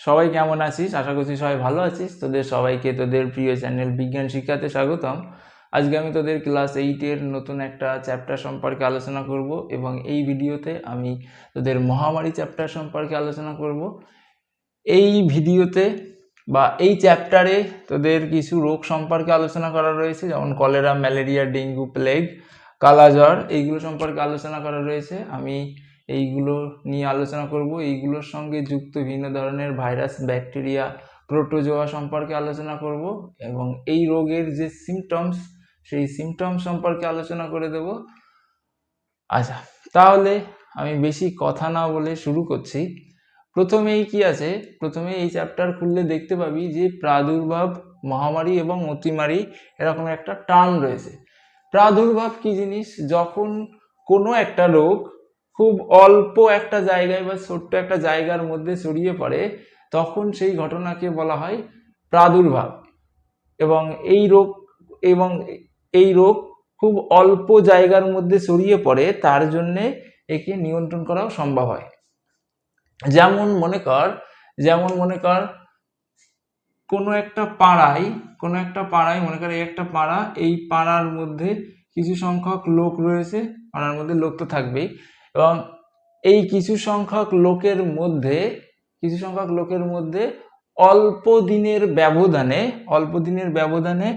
সবাই কেমন আছিস? আশা করছি সবাই ভালো আছিস। তোদের সবাইকে তোদের প্রিয় চ্যানেল বিজ্ঞান শিক্ষাতে স্বাগতম। আজকে আমি তোদের ক্লাস 8-এর নতুন একটা চ্যাপ্টার সম্পর্কে আলোচনা করব এবং এই ভিডিওতে আমি তোদের মহামারী চ্যাপ্টার সম্পর্কে আলোচনা করব। এই ভিডিওতে বা এই চ্যাপ্টারে তোদের কিছু রোগ সম্পর্কে আলোচনা করা রয়েছে, যেমন কলেরা, ম্যালেরিয়া, ডেঙ্গু, প্লেগ, কালাজ্বর, এইগুলো সম্পর্কে আলোচনা করা রয়েছে। আমি এইগুলো নিয়ে আলোচনা করব। এইগুলোর সঙ্গে যুক্ত ভিন্ন ধরনের ভাইরাস, ব্যাকটেরিয়া, প্রোটোজোয়া সম্পর্কে আলোচনা করব এবং এই রোগের যে সিমটমস, সেই সিমটমস সম্পর্কে আলোচনা করে দেব। আচ্ছা, তাহলে আমি বেশি কথা না বলে শুরু করছি। প্রথমেই কি আছে, প্রথমে এই চ্যাপ্টার খুললে দেখতে পাবি যে প্রাদুর্ভাব, মহামারী এবং অতিমারী এরকম একটা টার্ম রয়েছে। প্রাদুর্ভাব কি জিনিস? যখন কোনো একটা রোগ খুব অল্প একটা জায়গায় বা ছোট্ট একটা জায়গার মধ্যে ছড়িয়ে পড়ে, তখন সেই ঘটনাকে বলা হয় প্রাদুর্ভাব। এবং এই রোগ খুব অল্প জায়গার মধ্যে ছড়িয়ে পড়ে, তার জন্যে একে নিয়ন্ত্রণ করাও সম্ভব হয়। যেমন মনে কর কোনো একটা পাড়ায় মনে কর এই একটা পাড়া, এই পাড়ার মধ্যে কিছু সংখ্যক লোক রয়েছে। পাড়ার মধ্যে লোক তো থাকবেই, এবং এই কিছু সংখ্যক লোকের মধ্যে অল্প দিনের ব্যবধানে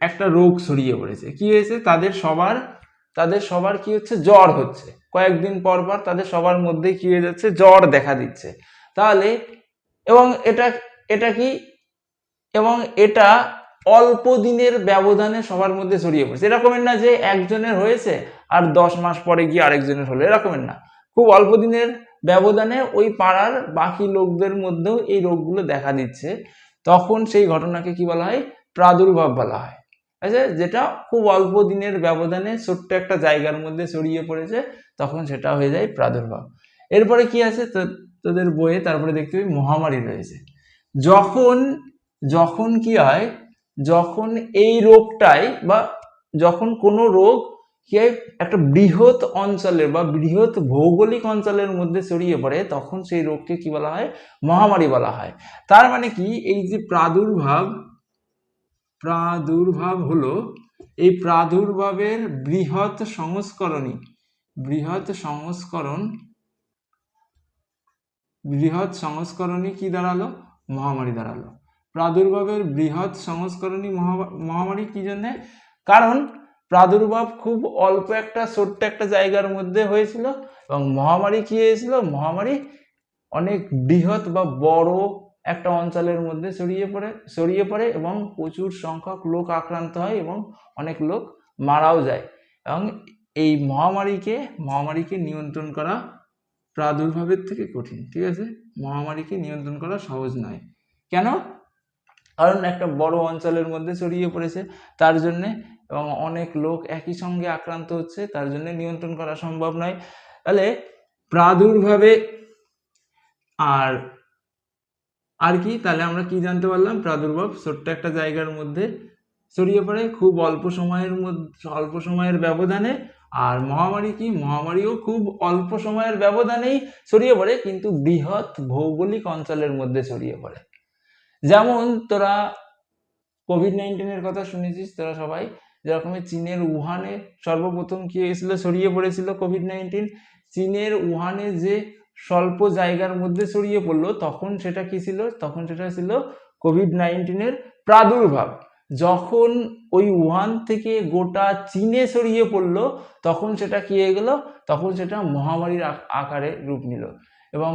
একটা রোগ ছড়িয়ে পড়েছে। কি হয়েছে? তাদের সবার কি হচ্ছে? জ্বর হচ্ছে। কয়েকদিন পর তাদের সবার মধ্যে কি হয়ে যাচ্ছে? জ্বর দেখা দিচ্ছে। তাহলে এটা অল্প দিনের ব্যবধানে সবার মধ্যে ছড়িয়ে পড়ছে। এরকমের না যে একজনের হয়েছে আর 10 মাস পরে গিয়ে আরেকজনের হলো, এরকমের না। খুব অল্প দিনের ব্যবধানে ওই পাড়ার বাকি লোকদের মধ্যেও এই রোগগুলো দেখা দিচ্ছে। তখন সেই ঘটনাকে কি বলা হয়? প্রাদুর্ভাব বলা হয়। আচ্ছা, যেটা খুব অল্প দিনের ব্যবধানে ছোট্ট একটা জায়গার মধ্যে ছড়িয়ে পড়েছে, তখন সেটা হয়ে যায় প্রাদুর্ভাব। এরপরে কি আছে তোদের বইয়ে? তারপরে দেখতে পাবি মহামারী রয়েছে। যখন কি হয়, যখন এই রোগটাই বা যখন কোনো রোগ কি হয় একটা বৃহৎ অঞ্চলের বা বৃহৎ ভৌগোলিক অঞ্চলের মধ্যে ছড়িয়ে পড়ে, তখন সেই রোগকে কি বলা হয়? মহামারী বলা হয়। তার মানে কি, এই যে প্রাদুর্ভাব হলো, এই প্রাদুর্ভাবের বৃহৎ সংস্করণই কি দাঁড়ালো? মহামারী দাঁড়ালো। প্রাদুর্ভাবের বৃহৎ সংস্করণই মহামারী। কি জন্য? কারণ প্রাদুর্ভাব খুব অল্প একটা ছোট্ট একটা জায়গার মধ্যে হয়েছিল, এবং মহামারী কি হয়েছিল? মহামারী অনেক বৃহৎ বা বড় একটা অঞ্চলের মধ্যে ছড়িয়ে পড়ে এবং প্রচুর সংখ্যক লোক আক্রান্ত হয় এবং অনেক লোক মারাও যায়। এবং এই মহামারীকে নিয়ন্ত্রণ করা প্রাদুর্ভাবের থেকে কঠিন। ঠিক আছে, মহামারীকে নিয়ন্ত্রণ করা সহজ নয়। কেন? কারণ একটা বড় অঞ্চলের মধ্যে ছড়িয়ে পড়েছে, তার জন্যে, এবং অনেক লোক একই সঙ্গে আক্রান্ত হচ্ছে, তার জন্য নিয়ন্ত্রণ করা সম্ভব নয়। তাহলে প্রাদুর্ভাবে আর কি, তাহলে আমরা কি জানতে পারলাম? প্রাদুর্ভাব ছোট্ট একটা জায়গার মধ্যে ছড়িয়ে পড়ে খুব অল্প সময়ের ব্যবধানে। আর মহামারী কি? মহামারীও খুব অল্প সময়ের ব্যবধানেই ছড়িয়ে পড়ে, কিন্তু বৃহৎ ভৌগোলিক অঞ্চলের মধ্যে ছড়িয়ে পড়ে। যেমন তোরা কোভিড-19 কথা শুনেছিস তোরা সবাই, যেরকম চীনের উহানে সর্বপ্রথম কি হয়েছিল? ছড়িয়ে পড়েছিল কোভিড-19। চীনের উহানে যে স্বল্প জায়গার মধ্যে ছড়িয়ে পড়লো, তখন সেটা কি ছিল? তখন সেটা ছিল কোভিড-19 প্রাদুর্ভাব। যখন ওই উহান থেকে গোটা চীনে ছড়িয়ে পড়লো, তখন সেটা কি হয়ে গেল? তখন সেটা মহামারীর আকারে রূপ নিল। এবং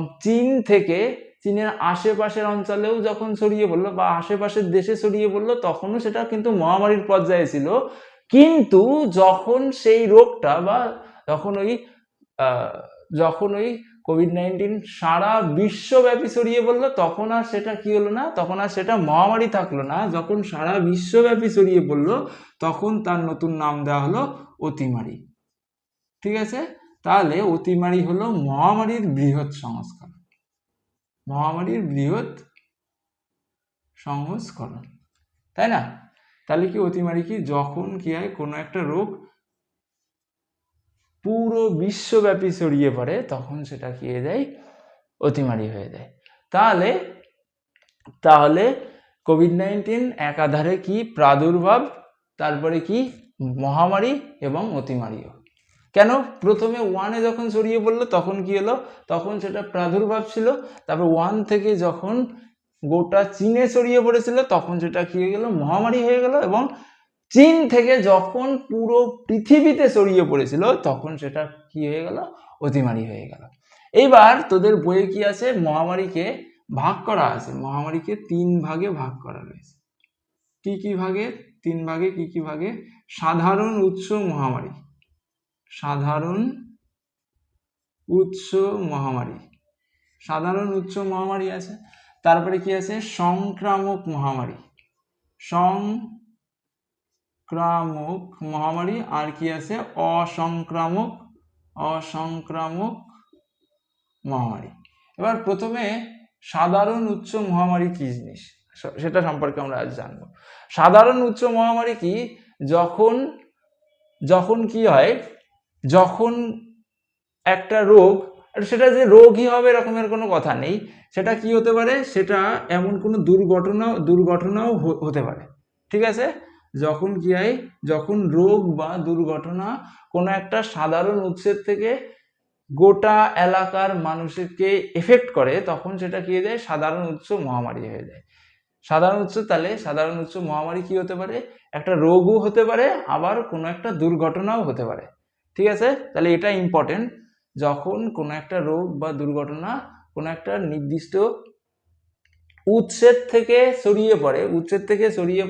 চীনের আশেপাশের অঞ্চলেও যখন ছড়িয়ে পড়লো বা আশেপাশের দেশে ছড়িয়ে পড়লো, তখনও সেটা কিন্তু মহামারীর পর্যায়ে ছিল। কিন্তু যখন সেই রোগটা বা যখন ওই কোভিড-19 সারা বিশ্বব্যাপী ছড়িয়ে পড়লো, তখন আর সেটা কি হলো না? তখন আর সেটা মহামারী থাকলো না। যখন সারা বিশ্বব্যাপী ছড়িয়ে পড়লো, তখন তার নতুন নাম দেওয়া হলো অতিমারী। ঠিক আছে, তাহলে অতিমারী হলো মহামারীর বৃহৎ সংস্করণ, তাই না? তাহলে কি অতিমারী কি? যখন কি হয়, কোনো একটা রোগ পুরো বিশ্বব্যাপী ছড়িয়ে পড়ে, তখন সেটা কি হয়ে যায়? অতিমারী হয়ে যায়। তাহলে তাহলে কোভিড-19 একাধারে কি প্রাদুর্ভাব, তারপরে কি মহামারী এবং অতিমারীও। কেন? প্রথমে 1-এ যখন ছড়িয়ে পড়লো তখন কি হলো, তখন সেটা প্রাদুর্ভাব ছিল, তারপর 1 থেকে যখন গোটা চীনে ছড়িয়ে পড়েছিল তখন সেটা কি হয়ে গেল, মহামারী হয়ে গেল, এবং চীন থেকে যখন পুরো পৃথিবীতে ছড়িয়ে পড়েছিল তখন সেটা কি হয়ে গেল, অতিমারী হয়ে গেল। এইবার তোদের বইয়ে কি আছে, মহামারীকে ভাগ করা আছে, মহামারীকে 3 ভাগে ভাগ করা রয়েছে। কি কি ভাগে? 3 ভাগে। কি কি ভাগে? সাধারণ উৎস মহামারী, সাধারণ উৎস মহামারী, সাধারণ উৎস মহামারী আছে। তারপরে কি আছে, সংক্রামক মহামারী, সংক্রামক মহামারী। আর কি আছে, অসংক্রামক, অসংক্রামক মহামারী। এবার প্রথমে সাধারণ উৎস মহামারী কি জিনিস সেটা সম্পর্কে আমরা আজ জানবো। সাধারণ উৎস মহামারী কি, যখন কি হয়, যখন একটা রোগ, সেটা যে রোগই হবে এরকমের কোনো কথা নেই, সেটা কি হতে পারে, সেটা এমন কোনো দুর্ঘটনাও হতে পারে। ঠিক আছে, যখন কি হয়, যখন রোগ বা দুর্ঘটনা কোনো একটা সাধারণ উৎসের থেকে গোটা এলাকার মানুষকে এফেক্ট করে তখন সেটা কি হয়ে যায়, সাধারণ উৎস মহামারী হয়ে যায়। সাধারণ উৎস, তাহলে সাধারণ উৎস মহামারী কি হতে পারে, একটা রোগও হতে পারে, আবার কোনো একটা দুর্ঘটনাও হতে পারে। ঠিক আছে, তাহলে এটা ইম্পর্টেন্ট, যখন কোনো একটা রোগ বা দুর্ঘটনা কোনো একটা নির্দিষ্ট উৎসের থেকে ছড়িয়ে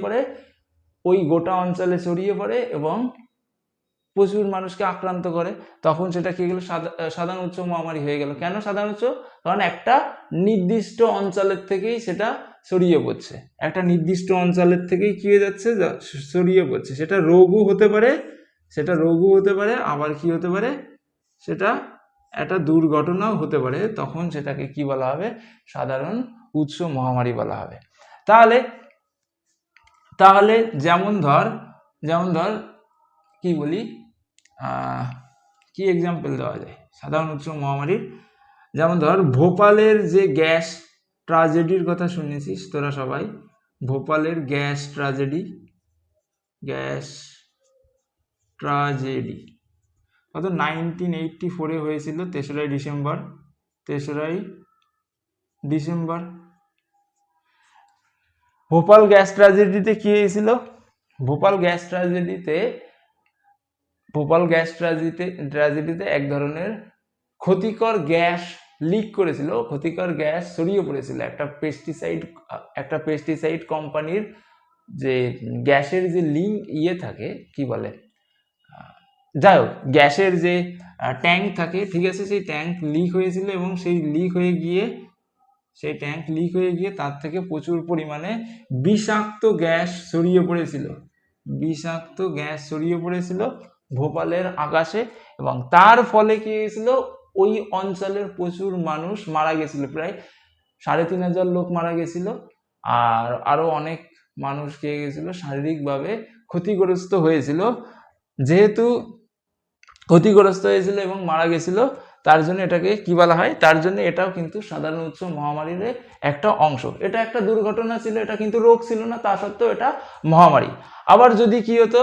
পড়ে, ওই গোটা অঞ্চলে ছড়িয়ে পড়ে এবং প্রচুর মানুষকে আক্রান্ত করে, তখন সেটা কি গেল, সাধারণ উৎস মহামারী হয়ে গেল। কেন সাধারণ উৎস? কারণ একটা নির্দিষ্ট অঞ্চলের থেকেই সেটা ছড়িয়ে পড়ছে, একটা নির্দিষ্ট অঞ্চলের থেকেই কি হয়ে যাচ্ছে, ছড়িয়ে পড়ছে। সেটা রোগও হতে পারে, আবার কি হতে পারে, সেটা একটা দুর্ঘটনাও হতে পারে, তখন সেটাকে কি বলা হবে, সাধারণ উৎস মহামারী বলা হবে। তাহলে যেমন ধর কি বলি, কি এক্সাম্পল দেওয়া যায় সাধারণ উৎস মহামারীর, যেমন ধর ভোপালের যে গ্যাস ট্র্যাজেডির কথা শুনেছিস তোরা সবাই, ভোপালের গ্যাস ট্র্যাজেডি কত 1984-এ হয়েছিল, 3রা ডিসেম্বর। ভোপাল গ্যাস ট্র্যাজেডিতে কি হয়েছিল, ভোপাল গ্যাস ট্র্যাজেডিতে এক ধরনের ক্ষতিকর গ্যাস লিক করেছিল, ক্ষতিকর গ্যাস ছড়িয়ে পড়েছিল একটা পেস্টিসাইড কোম্পানির যে গ্যাসের যে লিঙ্ক থাকে, কি বলে, যাই হোক, গ্যাসের যে ট্যাঙ্ক থাকে, ঠিক আছে, সেই ট্যাঙ্ক লিক হয়েছিল এবং সেই ট্যাঙ্ক লিক হয়ে গিয়ে তার থেকে প্রচুর পরিমাণে বিষাক্ত গ্যাস ছড়িয়ে পড়েছিল ভোপালের আকাশে, এবং তার ফলে কি হয়েছিল, ওই অঞ্চলের প্রচুর মানুষ মারা গেছিল, প্রায় 3,500 লোক মারা গেছিল, আর আরো অনেক মানুষ কি গেছিল, শারীরিকভাবে ক্ষতিগ্রস্ত হয়েছিল। যেহেতু ক্ষতিগ্রস্ত হয়েছিল এবং মারা গেছিল, তার জন্য এটাকে কি বলা হয়, তার জন্য এটাও কিন্তু সাধারণ উৎস মহামারীর একটা অংশ। এটা একটা দুর্ঘটনা ছিল, এটা কিন্তু রোগ ছিল না, তা সত্ত্বেও এটা মহামারী। আবার যদি কি হতো,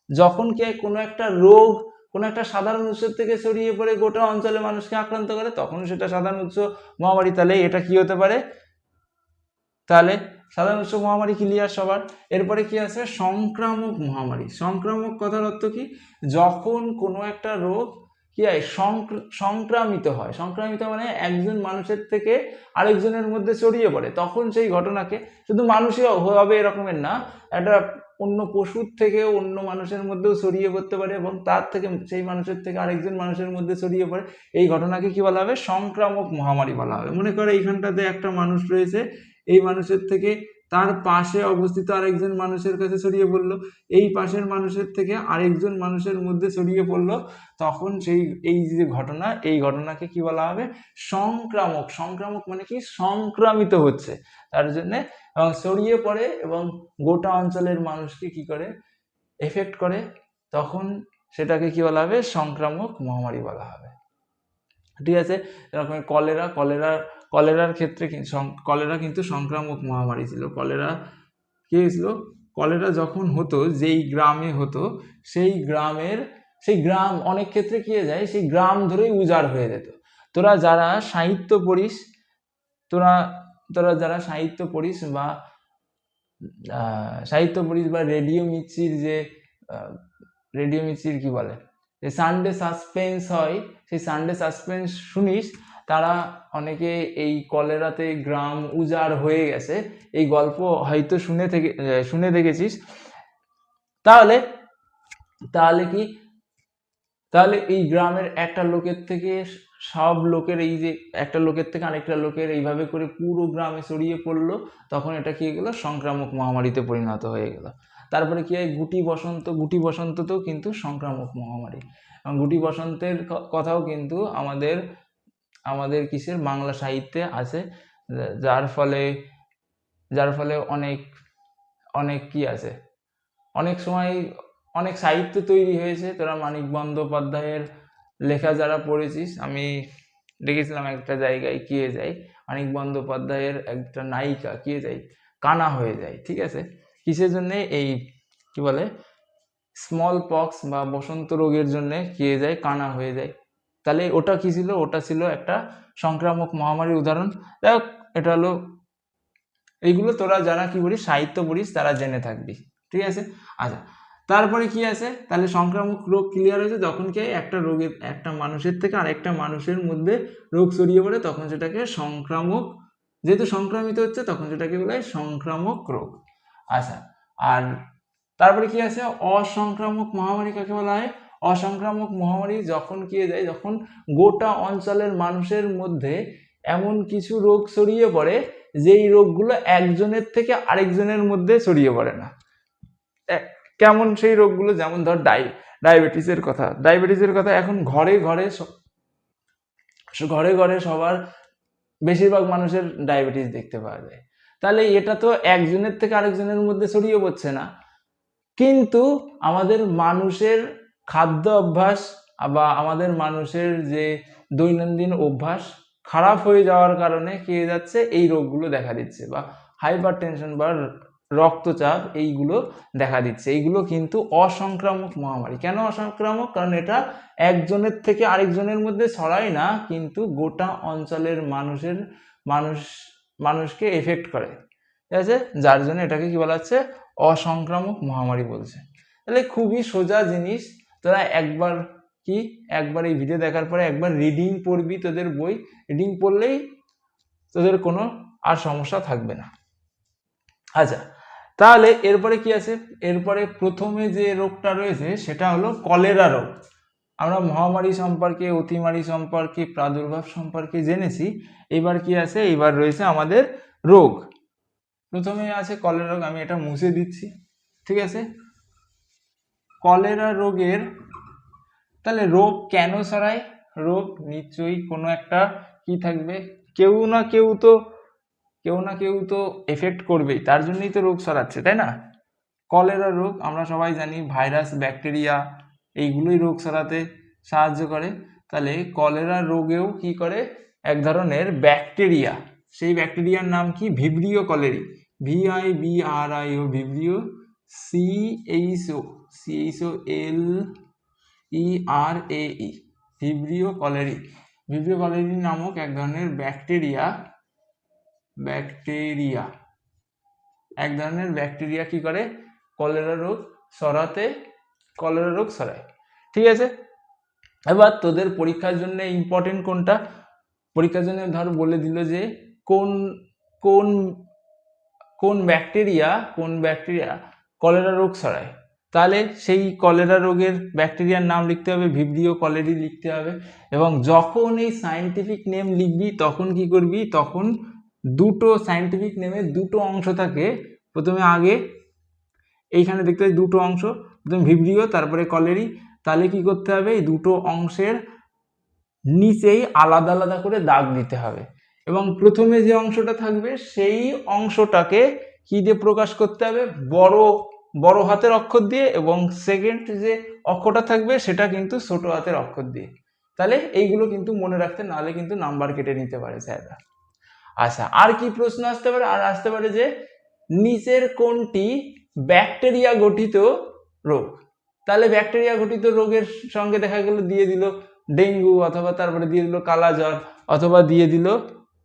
যখন কি কোনো একটা রোগ কোনো একটা সাধারণ উৎস থেকে ছড়িয়ে পড়ে গোটা অঞ্চলে মানুষকে আক্রান্ত করে, তখন সেটা সাধারণ উৎস মহামারী। তাহলে এটা কি হতে পারে, তাহলে সাধারণ উৎস মহামারী ক্লিয়ার সবার। এরপরে কি আছে, সংক্রামক মহামারী। সংক্রামক কথার অর্থ কি, যখন কোনো একটা রোগ কি হয়, সংক্রামিত মানে একজন মানুষের থেকে আরেকজনের মধ্যে ছড়িয়ে পড়ে, তখন সেই ঘটনাকে শুধু মানুষই হবে এরকমের না, একটা অন্য পশুর থেকে অন্য মানুষের মধ্যেও ছড়িয়ে পড়তে পারে এবং তার থেকে সেই মানুষের থেকে আরেকজন মানুষের মধ্যে ছড়িয়ে পড়ে, এই ঘটনাকে কি বলা হবে, সংক্রামক মহামারী বলা হবে। মনে করো এইখানটাতে একটা মানুষ রয়েছে, এই মানুষের থেকে তার পাশে অবস্থিত আরেকজন মানুষের কাছে ছড়িয়ে পড়লো, এই পাশের মানুষের থেকে আরেকজন মানুষের মধ্যে ছড়িয়ে পড়লো, তখন এই যে ঘটনা, এই ঘটনাকে কি বলা হবে, সংক্রামক মানে কি, সংক্রামিত হচ্ছে তার জন্য ছড়িয়ে পড়ে এবং গোটা অঞ্চলের মানুষকে কি করে, এফেক্ট করে, তখন সেটাকে কি বলা হবে, সংক্রামক মহামারী বলা হবে। ঠিক আছে, এরকম কলেরা কলেরার ক্ষেত্রে কলেরা কিন্তু সংক্রামক মহামারী ছিল। কলেরা কি হয়েছিল, কলেরা যখন হতো যেই গ্রামে হতো সেই গ্রাম অনেক ক্ষেত্রে কি হয়ে যায়, সেই গ্রাম ধরেই উজাড় হয়ে যেত। তোরা যারা সাহিত্য পড়িস তোরা যারা সাহিত্য পড়িস বা রেডিও মির্চির কি বলে, যে সানডে সাসপেন্স হয়, সেই সানডে সাসপেন্স শুনিস, তারা অনেকে এই কলেরাতে গ্রাম উজাড় হয়ে গেছে এই গল্প হয়তো শুনে দেখেছিস। তাহলে এই গ্রামের একটা লোকের থেকে সব লোকের, এই যে একটা লোকের থেকে আরেকটা লোকের এইভাবে করে পুরো গ্রামে ছড়িয়ে পড়লো, তখন এটা কি গেল, সংক্রামক মহামারীতে পরিণত হয়ে গেল। তারপরে কি হয়, গুটি বসন্ততেও কিন্তু সংক্রামক মহামারী। এবং গুটি বসন্তের কথাও কিন্তু আমাদের কিসের বাংলা সাহিত্যে আছে, যার ফলে অনেক কি আছে, অনেক সময় অনেক সাহিত্য তৈরি হয়েছে। তোরা মানিক বন্দ্যোপাধ্যায়ের লেখা যারা পড়েছিস, আমি দেখেছিলাম একটা জায়গায় কি হয়ে যায়, মানিক বন্দ্যোপাধ্যায়ের একটা নায়িকা কি হয়ে যায়, কানা হয়ে যায়। ঠিক আছে, কিসের জন্যে, এই কি বলে স্মল পক্স বা বসন্ত রোগের জন্য কি হয়ে যায়, কানা হয়ে যায়। তাহলে ওটা কি ছিল, ওটা ছিল একটা সংক্রামক মহামারীর উদাহরণ। দেখ, এটা হলো, এইগুলো তোরা যারা কি বলিস, সাহিত্য পড়িস, তারা জেনে থাকবি। ঠিক আছে, আচ্ছা, তারপরে কি আছে, তাহলে সংক্রামক রোগ ক্লিয়ার হয়েছে, যখন কি একটা মানুষের থেকে আরেকটা মানুষের মধ্যে রোগ ছড়িয়ে পড়ে, তখন সেটাকে সংক্রামক, যেহেতু সংক্রামিত হচ্ছে, তখন সেটাকে বলা হয় সংক্রামক রোগ। আচ্ছা, আর তারপরে কি আছে, অসংক্রামক মহামারী কাকে বলা হয়? অসংক্রামক মহামারী যখন কি হয়ে যায়, যখন গোটা অঞ্চলের মানুষের মধ্যে এমন কিছু রোগ ছড়িয়ে পড়ে যেই রোগগুলো একজনের থেকে আরেকজনের মধ্যে ছড়িয়ে পড়ে না। কেমন সেই রোগগুলো, যেমন ধর ডায়াবেটিসের কথা এখন ঘরে ঘরে সবার, বেশিরভাগ মানুষের ডায়াবেটিস দেখতে পাওয়া যায়। তাহলে এটা তো একজনের থেকে আরেকজনের মধ্যে ছড়িয়ে পড়ছে না, কিন্তু আমাদের মানুষের খাদ্য অভ্যাস বা আমাদের মানুষের যে দৈনন্দিন অভ্যাস খারাপ হয়ে যাওয়ার কারণে কি হয়ে যাচ্ছে, এই রোগগুলো দেখা দিচ্ছে, বা হাইপার টেনশন বা রক্তচাপ এইগুলো দেখা দিচ্ছে। এইগুলো কিন্তু অসংক্রামক মহামারী। কেন অসংক্রামক? কারণ এটা একজনের থেকে আরেকজনের মধ্যে ছড়ায় না, কিন্তু গোটা অঞ্চলের মানুষকে এফেক্ট করে। ঠিক আছে, যার জন্য এটাকে কি বলা হচ্ছে, অসংক্রামক মহামারী বলছে। তাহলে খুবই সোজা জিনিস, তোরা একবার এই ভিডিও দেখার পরে একবার রিডিং পড়বি, তোদের বই রিডিং পড়লেই তোদের কোনো আর সমস্যা থাকবে না। আচ্ছা, তাহলে এরপরে কি আছে, এরপরে প্রথমে যে রোগটা রয়েছে সেটা হলো কলেরা রোগ। আমরা মহামারী সম্পর্কে, অতিমারী সম্পর্কে, প্রাদুর্ভাব সম্পর্কে জেনেছি। এবার কি আছে, এবার রয়েছে আমাদের রোগ। প্রথমে আছে কলেরা রোগ, আমি এটা মুছে দিচ্ছি। ঠিক আছে, কলেরা রোগের, তাহলে রোগ কেন ছড়ায়? রোগ নিশ্চয়ই কোনো একটা কি থাকবে, কেউ না কেউ তো এফেক্ট করবেই, তার জন্যই তো রোগ ছড়াচ্ছে, তাই না? কলেরা রোগ আমরা সবাই জানি, ভাইরাস, ব্যাকটেরিয়া এইগুলোই রোগ ছড়াতে সাহায্য করে। তাহলে কলেরা রোগেও কি করে, এক ধরনের ব্যাকটেরিয়া, সেই ব্যাকটেরিয়ার নাম কি, Vibrio colliery, VIBRIO, Vibrio, CHOLERAE, Vibrio colliery নামক এক ধরনের ব্যাকটেরিয়া কি করে, কলেরা রোগ ছড়ায়। ঠিক আছে, এবার তোদের পরীক্ষার জন্য ইম্পর্টেন্ট কোনটা, পরীক্ষার জন্য ধর বলে দিল যে কোন ব্যাকটেরিয়া কলেরা রোগ ছড়ায়, তাহলে সেই কলেরা রোগের ব্যাকটেরিয়ার নাম লিখতে হবে, ভিব্রিও কলেরি লিখতে হবে। এবং যখন এই সায়েন্টিফিক নেম লিখবি, তখন কি করবি, তখন দুটো সায়েন্টিফিক নেমের দুটো অংশ থাকে। প্রথমে আগে এইখানে দেখতে হবে দুটো অংশ, প্রথমে ভিব্রিও তারপরে কলেরি। তাহলে কি করতে হবে, এই দুটো অংশের নিচেই আলাদা আলাদা করে দাগ দিতে হবে, এবং প্রথমে যে অংশটা থাকবে সেই অংশটাকে কি দিয়ে প্রকাশ করতে হবে, বড় হাতের অক্ষর দিয়ে, এবং সেকেন্ড যে অক্ষরটা থাকবে সেটা কিন্তু ছোট হাতের অক্ষর দিয়ে। তাহলে এইগুলো কিন্তু মনে রাখতে, নাহলে কিন্তু নাম্বার কেটে নিতে পারে স্যাররা। আচ্ছা, আর কি প্রশ্ন আসতে পারে? আর আসতে পারে যে নিচের কোনটি ব্যাকটেরিয়া গঠিত রোগ? তাহলে ব্যাকটেরিয়া গঠিত রোগের সঙ্গে দেখা গেল দিয়ে দিল ডেঙ্গু, অথবা তারপরে দিয়ে দিল কালাজ্বর, অথবা দিয়ে দিল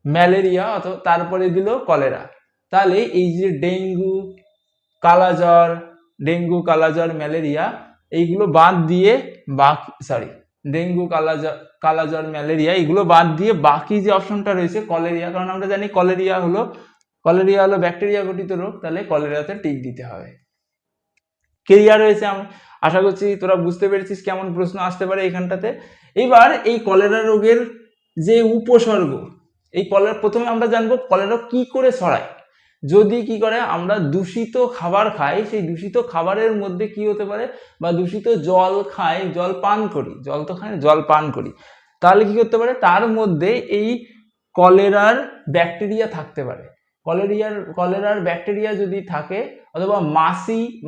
ম্যালেরিয়া, অথবা তারপরে দিল কলেরা। তাহলে এই যে ডেঙ্গু, কালাজ্বর, ম্যালেরিয়া, এইগুলো বাদ দিয়ে ডেঙ্গু, কালাজ্বর, ম্যালেরিয়া এগুলো বাদ দিয়ে বাকি যে অপশনটা রয়েছে কলেরিয়া, কারণ আমরা জানি কলেরিয়া হলো ব্যাকটেরিয়া গঠিত রোগ, তাহলে কলেরিয়াতে টিক দিতে হবে। ক্লিয়ার হয়েছে? আমি আশা করছি তোরা বুঝতে পেরেছিস কেমন প্রশ্ন আসতে পারে এখানটাতে। এবার এই কলেরা রোগের যে উপসর্গ, প্রথমে আমরা জানবো কলেরা কি করে ছড়ায়। যদি কি করে আমরা দূষিত খাবার খাই, সেই দূষিত খাবারের মধ্যে কি হতে পারে, বা দূষিত জল খাই, জল পান করি, তাহলে কি করতে পারে, তার মধ্যে এই কলেরার ব্যাকটেরিয়া থাকতে পারে। কলেরার ব্যাকটেরিয়া যদি থাকে, অথবা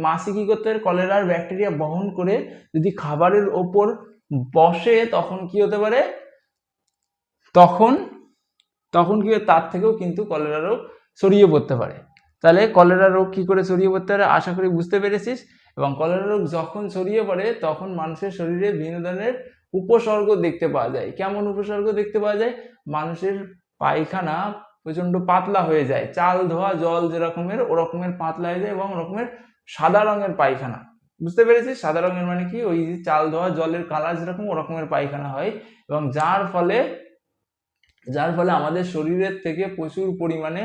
মাছি কি করতে পারে, কলেরার ব্যাকটেরিয়া বহন করে যদি খাবারের ওপর বসে, তখন কি হতে পারে, তখন কি তার থেকেও কিন্তু কলেরা রোগ ছড়িয়ে পড়তে পারে। তাহলে কলেরা রোগ কি করে ছড়িয়ে পড়তে পারে আশা করি বুঝতে পেরেছিস। এবং কলেরা রোগ যখন ছড়িয়ে পড়ে তখন মানুষের শরীরে বিভিন্ন ধরনের উপসর্গ দেখতে পাওয়া যায়। কেমন উপসর্গ দেখতে পাওয়া যায়? মানুষের পায়খানা প্রচন্ড পাতলা হয়ে যায়, চাল ধোয়া জল যেরকমের ওরকমের পাতলা হয়ে যায়, এবং ওরকমের সাদা রঙের পায়খানা। বুঝতে পেরেছিস? সাদা রঙের মানে কি, ওই চাল ধোয়া জলের কালার যেরকম ওরকমের পায়খানা হয়, এবং যার ফলে আমাদের শরীরের থেকে প্রচুর পরিমাণে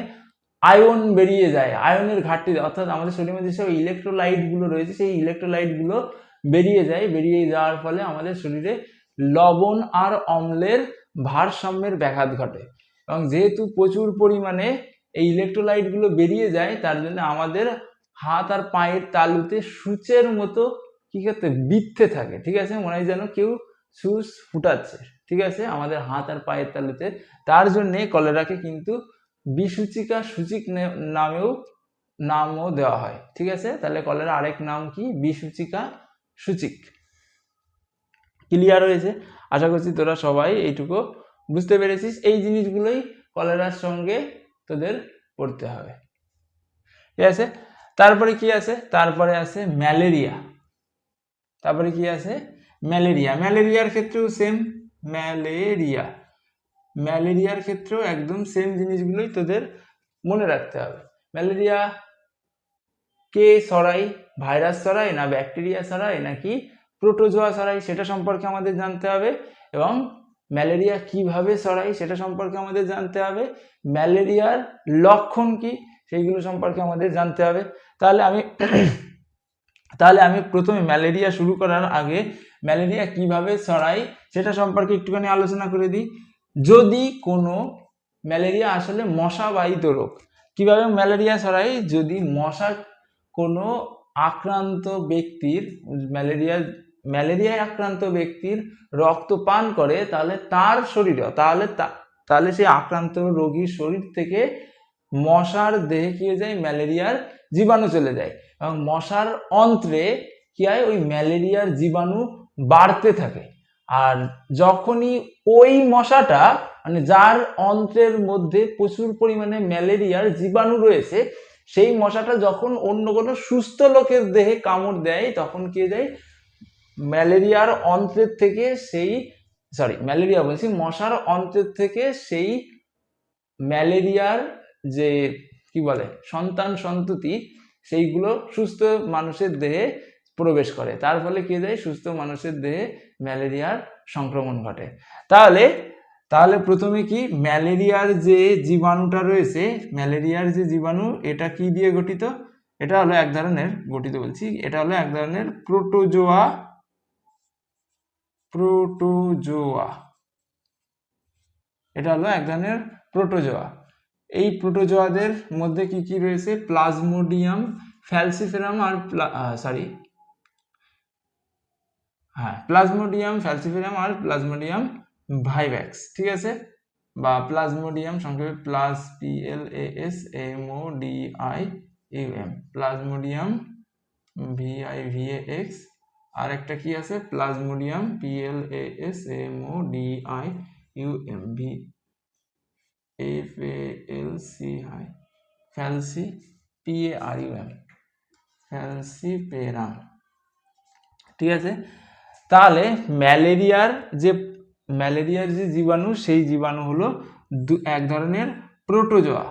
আয়ন বেরিয়ে যায়, আয়নের ঘাটতি, অর্থাৎ আমাদের শরীরে যেসব ইলেকট্রোলাইট গুলো রয়েছে সেই ইলেকট্রোলাইট গুলো বেরিয়ে যাওয়ার ফলে আমাদের শরীরে লবণ আর অম্লের ভারসাম্যের ব্যাঘাত ঘটে। এবং যেহেতু প্রচুর পরিমাণে এই ইলেকট্রোলাইট গুলো বেরিয়ে যায়, তার জন্য আমাদের হাত আর পায়ের তালুতে সূচের মতো কি করতে বিধতে থাকে। ঠিক আছে, মনে হয় যেন কেউ সুচ ফুটাচ্ছে। ঠিক আছে, আমাদের হাত আর পায়ের তালুতে। তার জন্যে কলেরাকে কিন্তু বিসূচিকা সূচিক নামও দেওয়া হয়। ঠিক আছে, তাহলে কলেরা আরেক নাম কি, বিসূচিকা সূচিক। ক্লিয়ার হয়েছে? আশা করছি তোরা সবাই এইটুকু বুঝতে পেরেছিস। এই জিনিসগুলোই কলেরার সঙ্গে তোদের পড়তে হবে। ঠিক আছে, তারপরে কি আছে? তারপরে আছে ম্যালেরিয়া। ম্যালেরিয়ার ক্ষেত্রেও সেম। ম্যালেরিয়ার ক্ষেত্রেও একদম সেম জিনিসগুলোই তোদের মনে রাখতে হবে। ম্যালেরিয়া কে ছড়ায়? ভাইরাস ছড়ায়, না ব্যাকটেরিয়া ছড়ায়, নাকি প্রোটোজোয়া ছড়ায়, সেটা সম্পর্কে আমাদের জানতে হবে। এবং ম্যালেরিয়া কিভাবে ছড়ায় সেটা সম্পর্কে আমাদের জানতে হবে। ম্যালেরিয়ার লক্ষণ কি সেইগুলো সম্পর্কে আমাদের জানতে হবে। তাহলে আমি প্রথমে ম্যালেরিয়া শুরু করার আগে ম্যালেরিয়া কিভাবে ছড়ায় সেটা সম্পর্কে একটুখানি আলোচনা করে দিই। যদি কোনো ম্যালেরিয়া আসলে মশাবাহিত রোগ। কিভাবে ম্যালেরিয়া ছড়ায়? যদি মশা কোনো আক্রান্ত ব্যক্তির ম্যালেরিয়ায় আক্রান্ত ব্যক্তির রক্ত পান করে, তাহলে তার শরীরে তাহলে সেই আক্রান্ত রোগীর শরীর থেকে মশার দেহে কি হয়ে যায়, ম্যালেরিয়ার জীবাণু চলে যায়, এবং মশার অন্ত্রে কি হয়, ওই ম্যালেরিয়ার জীবাণু বাড়তে থাকে। আর যখনই ওই মশাটা, মানে যার অন্ত্রের মধ্যে প্রচুর পরিমাণে ম্যালেরিয়ার জীবাণু রয়েছে, সেই মশাটা যখন অন্য কোনো সুস্থ লোকের দেহে কামড় দেয়, তখন কি হয়ে যায়, ম্যালেরিয়ার অন্ত্রের থেকে মশার অন্ত্রের থেকে সেই ম্যালেরিয়ার যে কি বলে সন্ততি, সেইগুলো সুস্থ মানুষের দেহে প্রবেশ করে। তার ফলে কি যায়, সুস্থ মানুষের দেহে ম্যালেরিয়ার সংক্রমণ ঘটে। তাহলে প্রথমে কি, ম্যালেরিয়ার যে জীবাণুটা রয়েছে, ম্যালেরিয়ার যে জীবাণু, এটা কি দিয়ে গঠিত? এটা হলো এক ধরনের প্রোটোজোয়া। এটা হলো এক ধরনের প্রোটোজোয়া। এই প্রোটোজোয়াদের মধ্যে কি কি রয়েছে? প্লাজমোডিয়াম ফ্যালসিফেরাম আর প্লাজমোডিয়াম ভাইভ্যাক্স। ঠিক আছে, বা প্লাজমোডিয়াম সংক্ষেপে PLASMODIUM, প্লাজমোডিয়াম VIVAX। আর একটা কি আছে, plasmodium PLASMODIUM FALCI, ফ্যালসি, PARUM, falciparum. ঠিক আছে, তাহলে ম্যালেরিয়ার যে জীবাণু, সেই জীবাণু হলো এক ধরনের প্রোটোজোয়া।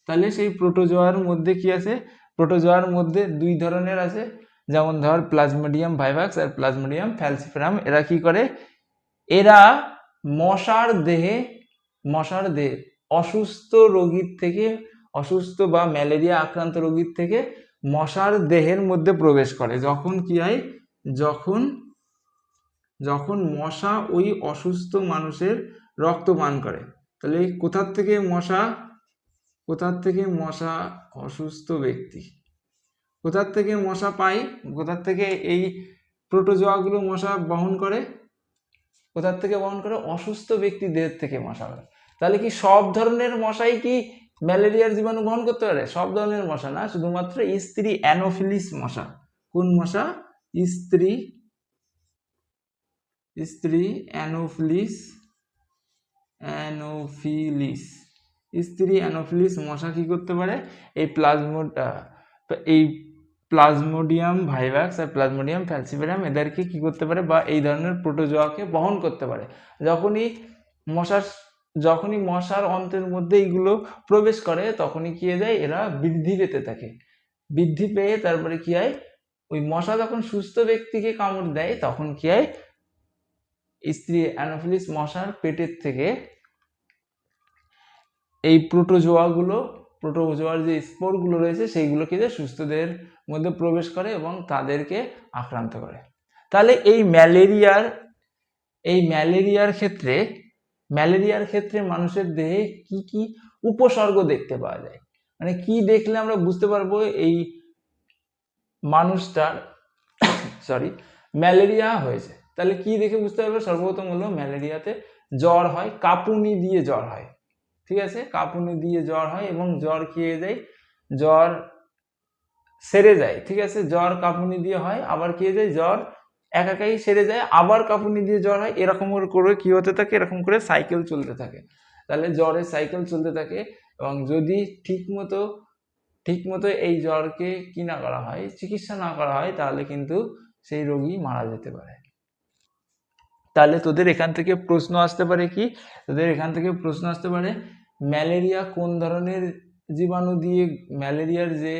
তাহলে সেই প্রোটোজোয়ার মধ্যে কি আছে? প্রোটোজোয়ার মধ্যে দুই ধরনের আছে, যেমন ধর প্লাজমোডিয়াম ভাইভাক্স আর প্লাজমোডিয়াম ফ্যালসিফেরাম। এরা কি করে? এরা মশার দেহে অসুস্থ রোগীর থেকে, অসুস্থ বা ম্যালেরিয়া আক্রান্ত রোগীর থেকে মশার দেহের মধ্যে প্রবেশ করে। যখন কি হয়? যখন মশা ওই অসুস্থ মানুষের রক্ত পান করে। তাহলে কোথার থেকে মশা অসুস্থ ব্যক্তি কোথার থেকে মশা পায়? কোথার থেকে এই প্রোটোজোয়াগুলো মশা বহন করে? কোথার থেকে বহন করে? অসুস্থ ব্যক্তিদের থেকে মশা করে। তাহলে কি সব ধরনের মশাই কি ম্যালেরিয়ার জীবাণু বহন করতে পারে? সব ধরনের মশা না, শুধুমাত্র স্ত্রী অ্যানোফিলিস মশা। কোন মশা? স্ত্রী অ্যানোফিলিস স্ত্রী অ্যানোফিলিস মশা কি করতে পারে? এই প্লাজমোডিয়াম ভাইভাক্স আর প্লাজমোডিয়াম ফ্যালসিফেরাম এদেরকে কি করতে পারে, বা এই ধরনের প্রোটোজোয়াকে বহন করতে পারে। যখনই মশার অন্ত্রের মধ্যে এইগুলো প্রবেশ করে, তখনই কি হয়ে যায়? এরা বৃদ্ধি পেতে থাকে। বৃদ্ধি পেয়ে তারপরে কি হয়? ওই মশা যখন সুস্থ ব্যক্তিকে কামড় দেয়, তখন কি হয়? স্ত্রী অ্যানোফিলিস মশার পেটের থেকে এই প্রোটোজোয়ার যে স্পোরগুলো রয়েছে, সেইগুলো কি সুস্থদের মধ্যে প্রবেশ করে এবং তাদেরকে আক্রান্ত করে। তাহলে এই ম্যালেরিয়ার ক্ষেত্রে মানুষের দেহে কি কি উপসর্গ দেখতে পাওয়া যায়? মানে কি দেখলে আমরা বুঝতে পারবো এই মানুষটার ম্যালেরিয়া হয়েছে? তাহলে কি দেখে বুঝতে পারবো? সর্বপ্রথম হলো ম্যালেরিয়াতে জ্বর হয়, কাঁপুনি দিয়ে জ্বর হয়। ঠিক আছে, কাঁপুনি দিয়ে জ্বর হয় এবং জ্বর কি হয়ে যায়? জ্বর সেরে যায়। ঠিক আছে, জ্বর কাঁপুনি দিয়ে হয়, আবার কি হয়ে যায়? জ্বর একাই সেরে যায়, আবার কাঁপুনি দিয়ে জ্বর হয়। এরকম করে কি হতে থাকে? এরকম করে সাইকেল চলতে থাকে। তাহলে জ্বরের সাইকেল চলতে থাকে, এবং যদি ঠিক মতো এই জ্বরকে কি না করা হয়, চিকিৎসা না করা হয়, তাহলে কিন্তু সেই রোগী মারা যেতে পারে। তাহলে তোদের এখান থেকে প্রশ্ন আসতে পারে ম্যালেরিয়া কোন ধরনের জীবাণু দিয়ে, ম্যালেরিয়ার যে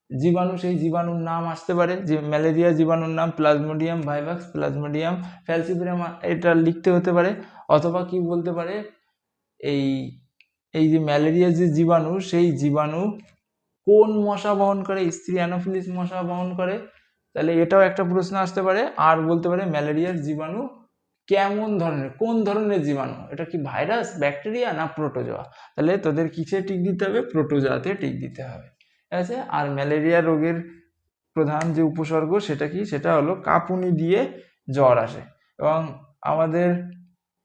জীবাণু, সেই জীবাণুর নাম আসতে পারে। যে ম্যালেরিয়া জীবাণুর নাম প্লাজমোডিয়াম ভাইভাক্স, প্লাজমোডিয়াম ফ্যালসিফেরাম, এটা লিখতে হতে পারে। অথবা কি বলতে পারে, এই যে ম্যালেরিয়া যে জীবাণু, সেই জীবাণু কোন মশা বহন করে? স্ত্রী অ্যানোফিলিস মশা বহন করে। তাহলে এটাও একটা প্রশ্ন আসতে পারে। আর বলতে পারে ম্যালেরিয়ার জীবাণু কোন ধরনের জীবাণু, এটা কি ভাইরাস, ব্যাকটেরিয়া, না প্রোটোজোয়া? তাহলে তোদের কিসে টিক দিতে হবে? প্রোটোজোয়াতে টিক দিতে হবে। ঠিক আছে। আর ম্যালেরিয়া রোগের প্রধান যে উপসর্গ, সেটা হলো কাঁপুনি দিয়ে জ্বর আসে। এবং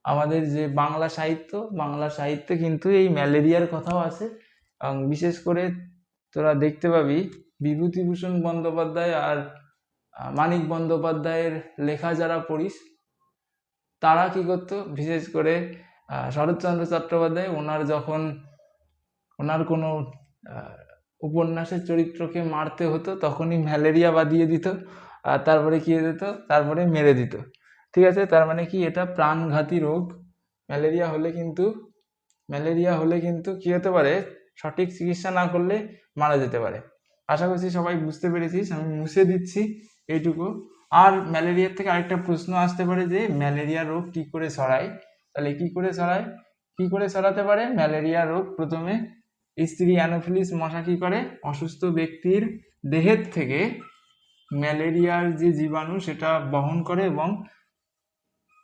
আমাদের যে বাংলা সাহিত্যে কিন্তু এই ম্যালেরিয়ার কথাও আছে। এবং বিশেষ করে তোরা দেখতে পাবি বিভূতিভূষণ বন্দ্যোপাধ্যায় আর মানিক বন্দ্যোপাধ্যায়ের লেখা যারা পড়িস, তারা কি করতো? বিশেষ করে শরৎচন্দ্র চট্টোপাধ্যায়, ওনার কোনো উপন্যাসের চরিত্রকে মারতে হতো, তখনই ম্যালেরিয়া বাদিয়ে দিত, আর তারপরে কি হয়ে যেত? তারপরে মেরে দিত। ঠিক আছে, তার মানে কি? এটা প্রাণঘাতী রোগ। ম্যালেরিয়া হলে কিন্তু কি হতে পারে? সঠিক চিকিৎসা না করলে মারা যেতে পারে। আশা করছি সবাই বুঝতে পেরেছিস। আমি মুছে দিচ্ছি এইটুকু। আর ম্যালেরিয়ার থেকে আরেকটা প্রশ্ন আসতে পারে যে ম্যালেরিয়া রোগ কি করে ছড়ায়? তাহলে কি করে ছড়াতে পারে ম্যালেরিয়া রোগ? প্রথমে স্ত্রী অ্যানোফিলিস মশা কি করে? অসুস্থ ব্যক্তির দেহের থেকে ম্যালেরিয়ার যে জীবাণু, সেটা বহন করে এবং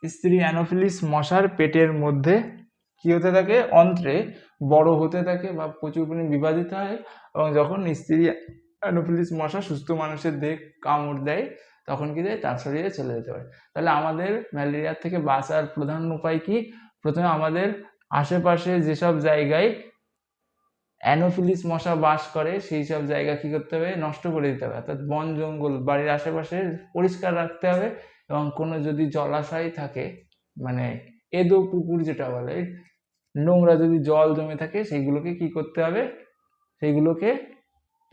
স্ত্রী অ্যানোফিলিস মশার পেটের মধ্যে কি হতে থাকে? অন্ত্রে বড় হতে থাকে বা প্রচুর পরিমাণে বিভাজিত হয়। এবং যখন স্ত্রী অ্যানোফিলিস মশা সুস্থ মানুষের দেহে কামড় দেয়, তখন কি দেয়? তার শরীরে চলে যেতে পারে। তাহলে আমাদের ম্যালেরিয়ার থেকে বাঁচার প্রধান উপায় কি? প্রথমে আমাদের আশেপাশে যেসব জায়গায় অ্যানোফিলিস মশা বাস করে, সেই সব জায়গা কি করতে হবে? নষ্ট করে দিতে হবে। অর্থাৎ বন জঙ্গল বাড়ির আশেপাশে পরিষ্কার রাখতে হবে। এবং কোনো যদি জলাশয় থাকে, মানে এদো পুকুর যেটা বলে, নোংরা যদি জল জমে থাকে সেইগুলোকে কি করতে হবে, সেইগুলোকে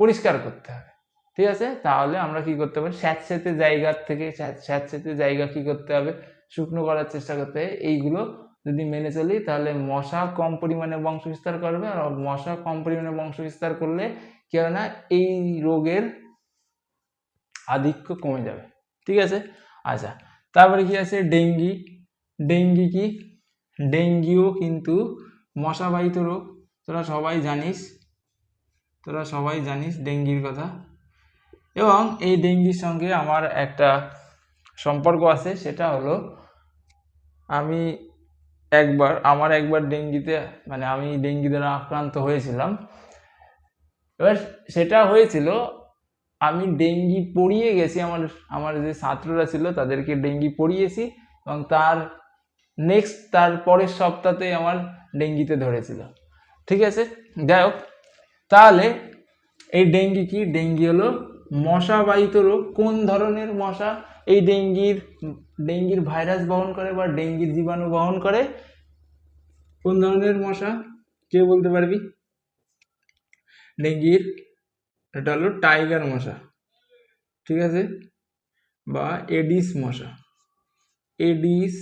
পরিষ্কার করতে হবে। ঠিক আছে, তাহলে আমরা কি করতে পারি, স্যাঁতসেঁতে জায়গার থেকে স্যাঁতসেঁতে জায়গা কি করতে হবে, শুকনো করার চেষ্টা করতে হবে। এইগুলো যদি মেনে চলি তাহলে মশা কম পরিমাণে বংশ বিস্তার করবে, আর মশা কম পরিমাণে বংশ বিস্তার করলে কি হবে না, এই রোগের আধিক্য কমে যাবে। ঠিক আছে, আচ্ছা তারপরে কি আছে, ডেঙ্গি। ডেঙ্গি কি, ডেঙ্গিও কিন্তু মশাবাহিত রোগ, তোরা সবাই জানিস ডেঙ্গির কথা। এবং এই ডেঙ্গির সঙ্গে আমার একটা সম্পর্ক আছে, সেটা হলো আমার একবার ডেঙ্গিতে মানে আমি ডেঙ্গি দ্বারা আক্রান্ত হয়েছিলাম। এবার সেটা হয়েছিল, আমি ডেঙ্গি পড়িয়ে গেছি, আমার যে ছাত্ররা ছিল তাদেরকে ডেঙ্গি পড়িয়েছি, এবং তার পরের সপ্তাহতেই আমার ডেঙ্গিতে ধরেছিল। ঠিক আছে, যাই হোক, তাহলে এই ডেঙ্গি কি, ডেঙ্গি হলো মশাবাহিত রোগ। কোন ধরনের মশা এই ডেঙ্গির ভাইরাস বহন করে বা ডেঙ্গির জীবাণু বহন করে? কোন ধরনের মশা, কে বলতে পারবি? ডেঙ্গির, এটা হলো টাইগার মশা, ঠিক আছে, বা এডিস মশা। এডিস,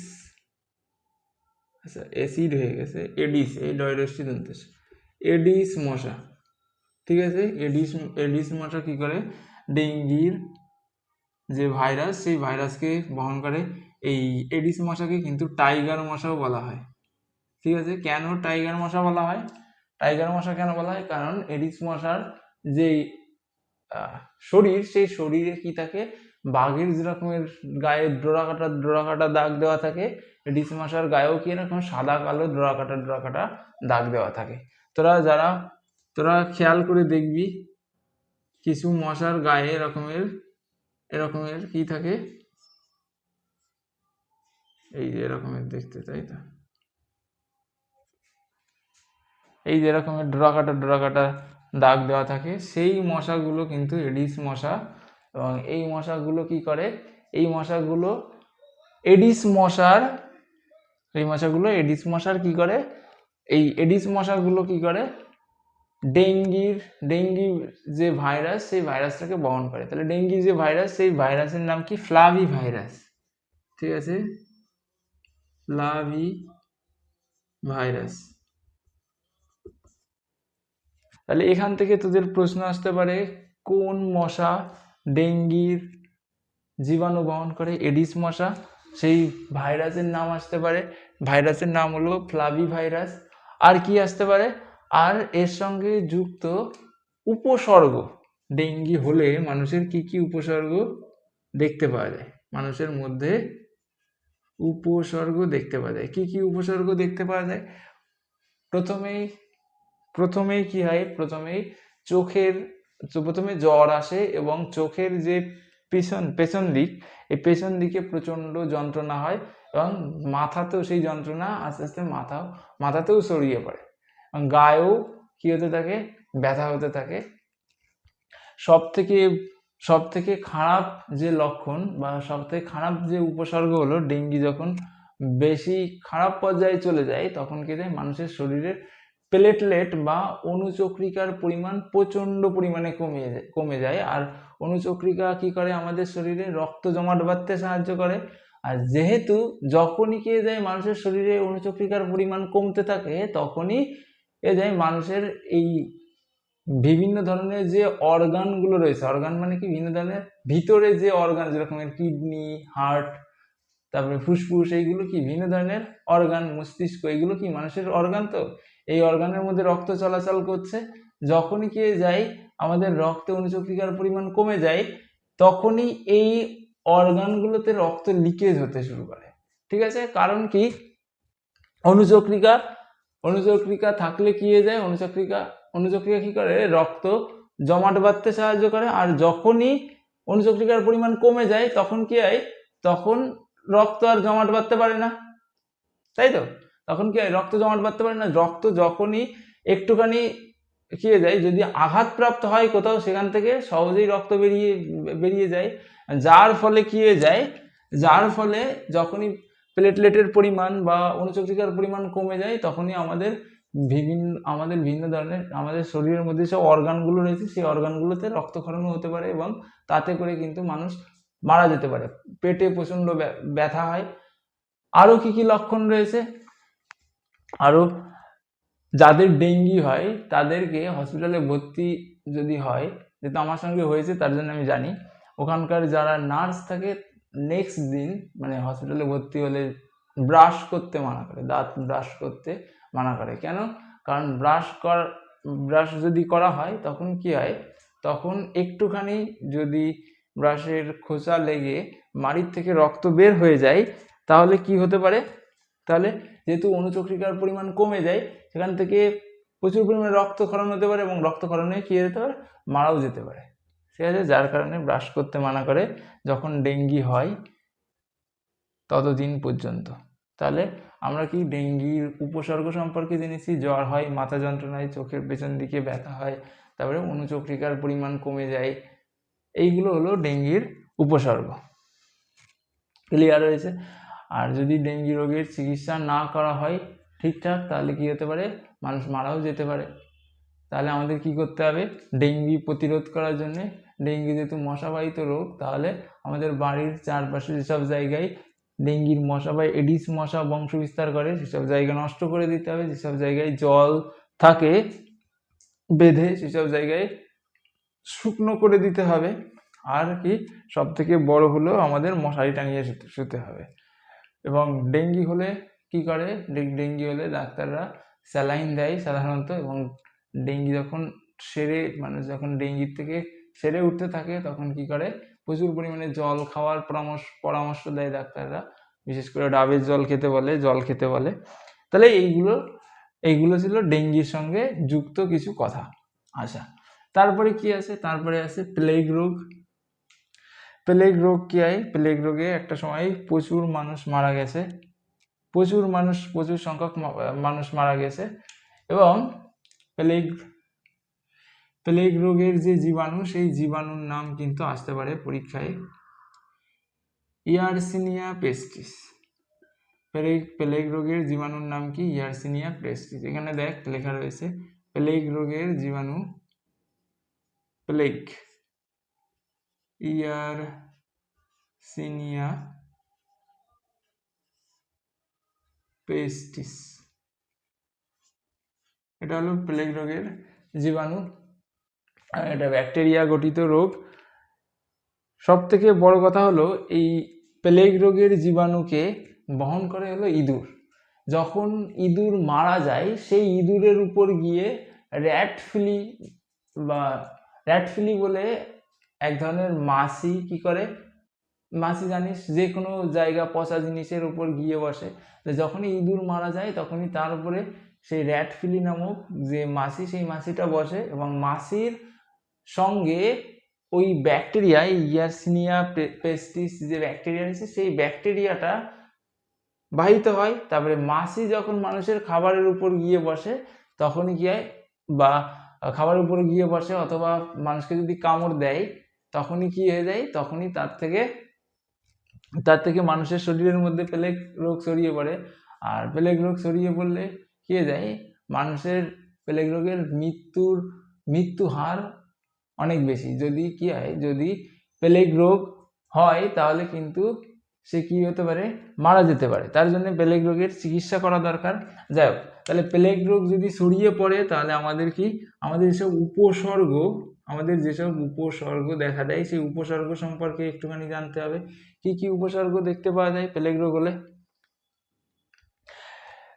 আচ্ছা অ্যাসিড হয়ে গেছে, এডিস, এই ডয়রসটি দন্তেস, এডিস মশা। ঠিক আছে, এডিস মশা কি করে, ডেঙ্গির যে ভাইরাস সেই ভাইরাসকে বহন করে। এই এডিস মশাকে কিন্তু টাইগার মশাও বলা হয়। ঠিক আছে, কেন টাইগার মশা বলা হয়? টাইগার মশা কেন বলা হয়? কারণ এডিস মশার যে শরীর, সেই শরীরে কি থাকে, বাঘের যেরকমের গায়ে ডোরা কাটা দাগ দেওয়া থাকে, এডিস মশার গায়েও কি এরকম সাদা কালো ডোরা কাটা দাগ দেওয়া থাকে। তোরা খেয়াল করে দেখবি, কিছু মশার গায়ে এরকমের কি থাকে, এই যে এরকমের দেখতে, তাই তো, এই যে এরকমের ডোরা কাটা দাগ দেওয়া থাকে, সেই মশাগুলো কিন্তু এডিস মশা। এবং এই মশাগুলো কি করে, এই মশাগুলো এডিস মশার কি করে, এই এডিস মশাগুলো কি করে, ডেঙ্গি যে ভাইরাস, সেই ভাইরাসটাকে বহন করে। তাহলে ডেঙ্গি যে ভাইরাস, সেই ভাইরাসের নাম কি, ফ্লাভি ভাইরাস। ঠিক আছে, ফ্লাভি ভাইরাস। তাহলে এখান থেকে তোদের প্রশ্ন আসতে পারে, কোন মশা ডেঙ্গির জীবাণু বহন করে? এডিস মশা। সেই ভাইরাসের নাম আসতে পারে, ভাইরাসের নাম হলো ফ্লাভি ভাইরাস। আর কি আসতে পারে? আর এর সঙ্গে যুক্ত উপসর্গ, ডেঙ্গি হলে মানুষের কি কি উপসর্গ দেখতে পাওয়া যায়, মানুষের মধ্যে উপসর্গ দেখতে পাওয়া যায়। কি কি উপসর্গ দেখতে পাওয়া যায়? প্রথমেই কি হয়, প্রথমে জ্বর আসে, এবং চোখের যে পেছন দিক, এই পেছন দিকে প্রচন্ড যন্ত্রণা হয়, এবং মাথাতেও সেই যন্ত্রণা আস্তে আস্তে মাথাতেও ছড়িয়ে পড়ে, এবং গায়েও কি হতে থাকে, ব্যথা হতে থাকে। সব থেকে খারাপ যে লক্ষণ বা সব থেকে খারাপ যে উপসর্গ হলো, ডেঙ্গি যখন বেশি খারাপ পর্যায়ে চলে যায়, তখন কি যায়, মানুষের শরীরের প্লেটলেট বা অণুচক্রিকার পরিমাণ প্রচন্ড পরিমাণে কমে যায়। আর অণুচক্রিকা কি করে, আমাদের শরীরে রক্ত জমাট বাঁধতে সাহায্য করে। আর যেহেতু যখনই কি যায়, মানুষের শরীরে অণুচক্রিকার পরিমাণ কমতে থাকে, তখনই মানুষের এই বিভিন্ন ধরনের যে অর্গানগুলো রয়েছে, অর্গান মানে কি, বিভিন্ন ধরনের ভিতরে যে অর্গান, যেরকম কিডনি, হার্ট, তারপরে ফুসফুস, এইগুলো কি বিভিন্ন ধরনের অর্গান, মস্তিষ্ক, এগুলো কি মানুষের অর্গান। তো এই অর্গানের মধ্যে রক্ত চলাচল করছে, যখনই কি যায় আমাদের রক্তে অণুচক্রিকার পরিমাণ কমে যায়, তখনই এই অর্গানগুলোতে রক্ত লিকেজ হতে শুরু করে। ঠিক আছে, কারণ কি, অণুচক্রিকা থাকলে কি হয়ে যায়, অণুচক্রিকা কি করে, রক্ত জমাট বাঁধতে সাহায্য করে। আর যখনই অণুচক্রিকার পরিমাণ কমে যায়, তখন কি হয়, তখন রক্ত আর জমাট বাঁধতে পারে না, তাই তো, তখন কি হয়, রক্ত জমাট বাঁধতে পারে না। রক্ত যখনই একটুখানি কি হয়ে যায়, যদি আঘাতপ্রাপ্ত হয় কোথাও, সেখান থেকে সহজেই রক্ত বেরিয়ে যায়, যার ফলে কি হয়ে যায়, যখনই প্লেটলেটের পরিমাণ বা অণুচক্রিকার পরিমাণ কমে যায়, তখনই আমাদের ভিন্ন ধরনের আমাদের শরীরের মধ্যে সব অর্গানগুলো রয়েছে, সেই অর্গানগুলোতে রক্তক্ষরণও হতে পারে এবং তাতে করে কিন্তু মানুষ মারা যেতে পারে। পেটে প্রচণ্ড ব্যথা হয়। আরও কি কি লক্ষণ রয়েছে? আরও যাদের ডেঙ্গি হয় তাদেরকে হসপিটালে ভর্তি যদি হয়, যেহেতু আমার সঙ্গে হয়েছে তার জন্য আমি জানি, ওখানকার যারা নার্স থাকে নেক্সট দিন মানে হসপিটালে ভর্তি হলে ব্রাশ করতে মানা করে, দাঁত ব্রাশ করতে মানা করে। কেন? কারণ ব্রাশ যদি করা হয় তখন কি হয়, তখন একটুখানি যদি ব্রাশের খোসা লেগে মাড়ির থেকে রক্ত বের হয়ে যায় তাহলে কি হতে পারে, তাহলে যেহেতু অণুচক্রিকার পরিমাণ কমে যায় সেখান থেকে প্রচুর পরিমাণে রক্তক্ষরণ হতে পারে এবং রক্তক্ষরণে কী যেতে পারে, মারাও যেতে পারে। ঠিক আছে, যার কারণে ব্রাশ করতে মানা করে যখন ডেঙ্গি হয় ততদিন পর্যন্ত। তাহলে আমরা কি ডেঙ্গির উপসর্গ সম্পর্কে জেনেছি, জ্বর হয়, মাথা যন্ত্রণা হয়, চোখের পেছন দিকে ব্যথা হয়, তারপরে অণুচক্রিকার পরিমাণ কমে যায়। এইগুলো হলো ডেঙ্গির উপসর্গ। ক্লিয়ার হয়েছে? আর যদি ডেঙ্গি রোগের চিকিৎসা না করা হয় ঠিকঠাক তাহলে কি হতে পারে, মানুষ মারাও যেতে পারে। তাহলে আমাদের কি করতে হবে, ডেঙ্গি প্রতিরোধ করার জন্যে, ডেঙ্গি যেহেতু মশাবাহিত রোগ, তাহলে আমাদের বাড়ির চারপাশে যেসব জায়গায় ডেঙ্গির মশা বা এডিস মশা বংশ বিস্তার করে সেসব জায়গা নষ্ট করে দিতে হবে। যেসব জায়গায় জল থাকে বেঁধে সেসব জায়গায় শুকনো করে দিতে হবে। আর কি সব থেকে বড় হলো আমাদের মশারি টাঙিয়ে শুতে হবে। এবং ডেঙ্গি হলে কি করে, ডেঙ্গি হলে ডাক্তাররা স্যালাইন দেয় সাধারণত, এবং ডেঙ্গি যখন মানুষ যখন ডেঙ্গির থেকে সেরে উঠতে থাকে তখন কি করে, প্রচুর পরিমাণে জল খাওয়ার পরামর্শ দেয় ডাক্তাররা, বিশেষ করে ডাবের জল খেতে বলে। তাহলে এইগুলো ছিল ডেঙ্গির সঙ্গে যুক্ত কিছু কথা। আচ্ছা, তারপরে কি আছে, তারপরে আছে প্লেগ রোগ। প্লেগ রোগ কি হয়? প্লেগ রোগে একটা সময় প্রচুর সংখ্যক মানুষ মারা গেছে। এবং প্লেগ রোগের যে জীবাণু, সেই জীবাণুর নাম কিন্তু আসতে পারে পরীক্ষায়, ইয়ারসিনিয়া পেস্টিস। প্লেগ রোগের জীবাণুর নাম কি? ইয়ারসিনিয়া পেস্টিস। এখানে দেখ লেখা রয়েছে প্লেগ রোগের জীবাণু, প্লেগ, ইয়ারসিনিয়া পেস্টিস, এটা হলো প্লেগ রোগের জীবাণু। এটা ব্যাকটেরিয়া গঠিত রোগ। সব থেকে বড় কথা হলো এই প্লেগ রোগের জীবাণুকে বহন করে হলো ইঁদুর। যখন ইঁদুর মারা যায় সেই ইঁদুরের উপর গিয়ে র্যাটফিলি বলে এক ধরনের মাছি কি করে, মাছি জানিস, যে কোনো জায়গা পচা জিনিসের উপর গিয়ে বসে। যখনই ইঁদুর মারা যায় তখনই তার উপরে সেই র্যাটফিলি নামক যে মাছি, সেই মাছিটা বসে এবং মাছির সঙ্গে ওই ব্যাকটেরিয়া, ইয়ারসিনিয়া পেস্টিস যে ব্যাকটেরিয়া রয়েছে সেই ব্যাকটেরিয়াটা বাহিত হয়। তারপরে মাছি যখন মানুষের খাবারের উপর গিয়ে বসে তখনই কি হয়, বা খাবারের উপরে গিয়ে বসে অথবা মানুষকে যদি কামড় দেয় তখনই কি হয়ে যায়, তখনই তার থেকে মানুষের শরীরের মধ্যে প্লেগ রোগ ছড়িয়ে পড়ে। আর প্লেগ রোগ ছড়িয়ে পড়লে কি হয়ে যায়, মানুষের প্লেগ রোগের মৃত্যু হার অনেক বেশি। যদি প্লেগ রোগ হয় তাহলে কিন্তু সে কি হতে পারে, মারা যেতে পারে। তার জন্য প্লেগ রোগের চিকিৎসা করা দরকার। যাই হোক, তাহলে প্লেগ রোগ যদি ছড়িয়ে পড়ে তাহলে আমাদের যেসব উপসর্গ দেখা দেয় সেই উপসর্গ সম্পর্কে একটুখানি জানতে হবে। কি কি উপসর্গ দেখতে পাওয়া যায় প্লেগ রোগ হলে?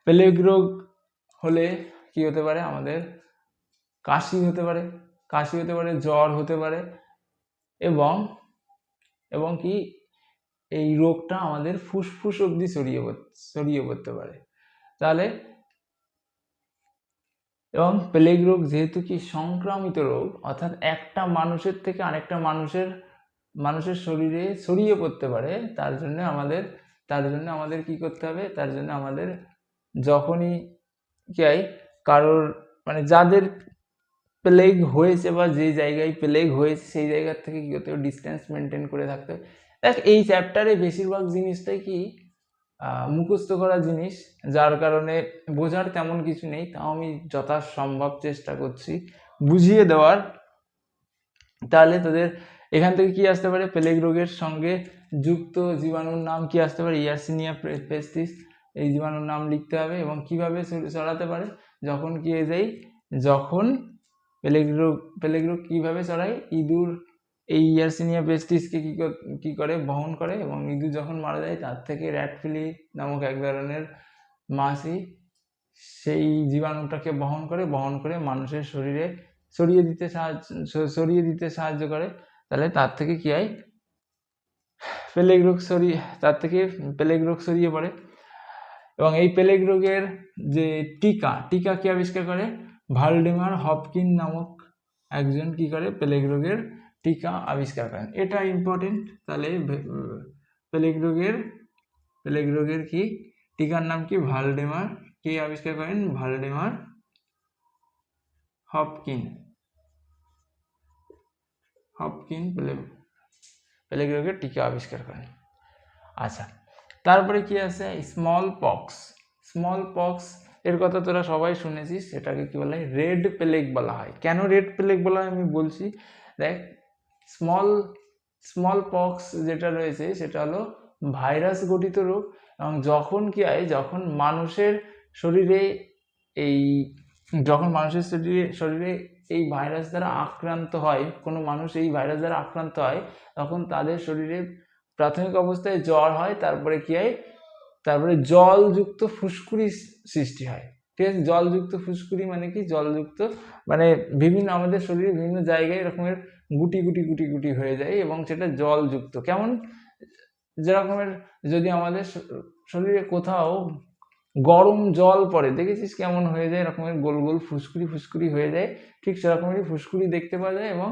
প্লেগ রোগ হলে কি হতে পারে, আমাদের কাশি হতে পারে, জ্বর হতে পারে, এবং কি এই রোগটা আমাদের ফুসফুস অবধি ছড়িয়ে পড়তে পারে। তাহলে এবং প্লেগ রোগ যেহেতু কি সংক্রামিত রোগ, অর্থাৎ একটা মানুষের থেকে আরেকটা মানুষের শরীরে ছড়িয়ে পড়তে পারে, তার জন্য আমাদের কি করতে হবে, তার জন্য আমাদের যখনই কি হয় কারোর মানে যাদের প্লেগ হয়েছে বা যে জায়গায় প্লেগ হয়েছে সেই জায়গার থেকে কি করতে হবে, ডিস্টেন্স মেনটেন করে থাকতে হবে। দেখ এই চ্যাপ্টারে বেশিরভাগ জিনিসটাই কি মুখস্থ করা জিনিস, যার কারণে বোঝার তেমন কিছু নেই, তাও আমি যথাসম্ভব চেষ্টা করছি বুঝিয়ে দেওয়ার। তাহলে তোদের এখান থেকে কি আসতে পারে, প্লেগ রোগের সঙ্গে যুক্ত জীবাণুর নাম কি আসতে পারে, ইয়ারসিনিয়া পেস্টিস, এই জীবাণুর নাম লিখতে হবে। এবং কিভাবে ছড়াতে পারে, যখন কি হয়ে যায়, যখন প্লেগ রোগ কিভাবে ছড়ায়, ইঁদুর এই ইয়ারসিনিয়া পেস্টিসকে কি করে বহন করে, এবং ইঁদুর যখন মারা যায় তার থেকে র্যাটফিলি নামক এক ধরনের মাছি সেই জীবাণুটাকে বহন করে মানুষের শরীরে ছড়িয়ে দিতে সাহায্য করে। তাহলে তার থেকে কি হয়, তার থেকে প্লেগ রোগ ছড়িয়ে পড়ে। এবং এই প্লেগ রোগের যে টিকা কি আবিষ্কার করে, ভালডেমার হপকিন নামক একজন কি করে প্লেগ রোগের টিকা আবিষ্কার করেন। এটা ইম্পর্টেন্ট। তাহলে প্লেগ রোগের কি টিকার নাম কি, ভালডেমার, কে আবিষ্কার করেন, ভালডেমার হপকিন প্লেগ রোগের টিকা আবিষ্কার করেন। আচ্ছা, তারপরে কি আছে, স্মল পক্স এর কথা তোরা সবাই শুনেছিস। এটাকে কি বলা হয়, রেড প্লেগ বলা হয়। কেন রেড প্লেগ বলা হয় আমি বলছি। দেখ, স্মল পক্স যেটা রয়েছে সেটা হলো ভাইরাস গঠিত রোগ। এবং যখন কি হয়, যখন মানুষের শরীরে এই ভাইরাস দ্বারা আক্রান্ত হয়, কোনো মানুষ এই ভাইরাস দ্বারা আক্রান্ত হয়, তখন তাদের শরীরে প্রাথমিক অবস্থায় জ্বর হয়, তারপরে কি হয়, তারপরে জলযুক্ত ফুসকুড়ি সৃষ্টি হয়। ঠিক আছে, জলযুক্ত ফুসকুড়ি মানে কি, মানে আমাদের শরীরে বিভিন্ন জায়গায় এরকমের গুটি গুটি গুটি গুটি হয়ে যায়, এবং সেটা জলযুক্ত। কেমন, যেরকমের যদি আমাদের শরীরে কোথাও গরম জল পড়ে, দেখেছিস কেমন হয়ে যায়, এরকমের গোল গোল ফুসকুড়ি হয়ে যায়, ঠিক সেরকমেরই ফুসকুড়ি দেখতে পাওয়া যায়। এবং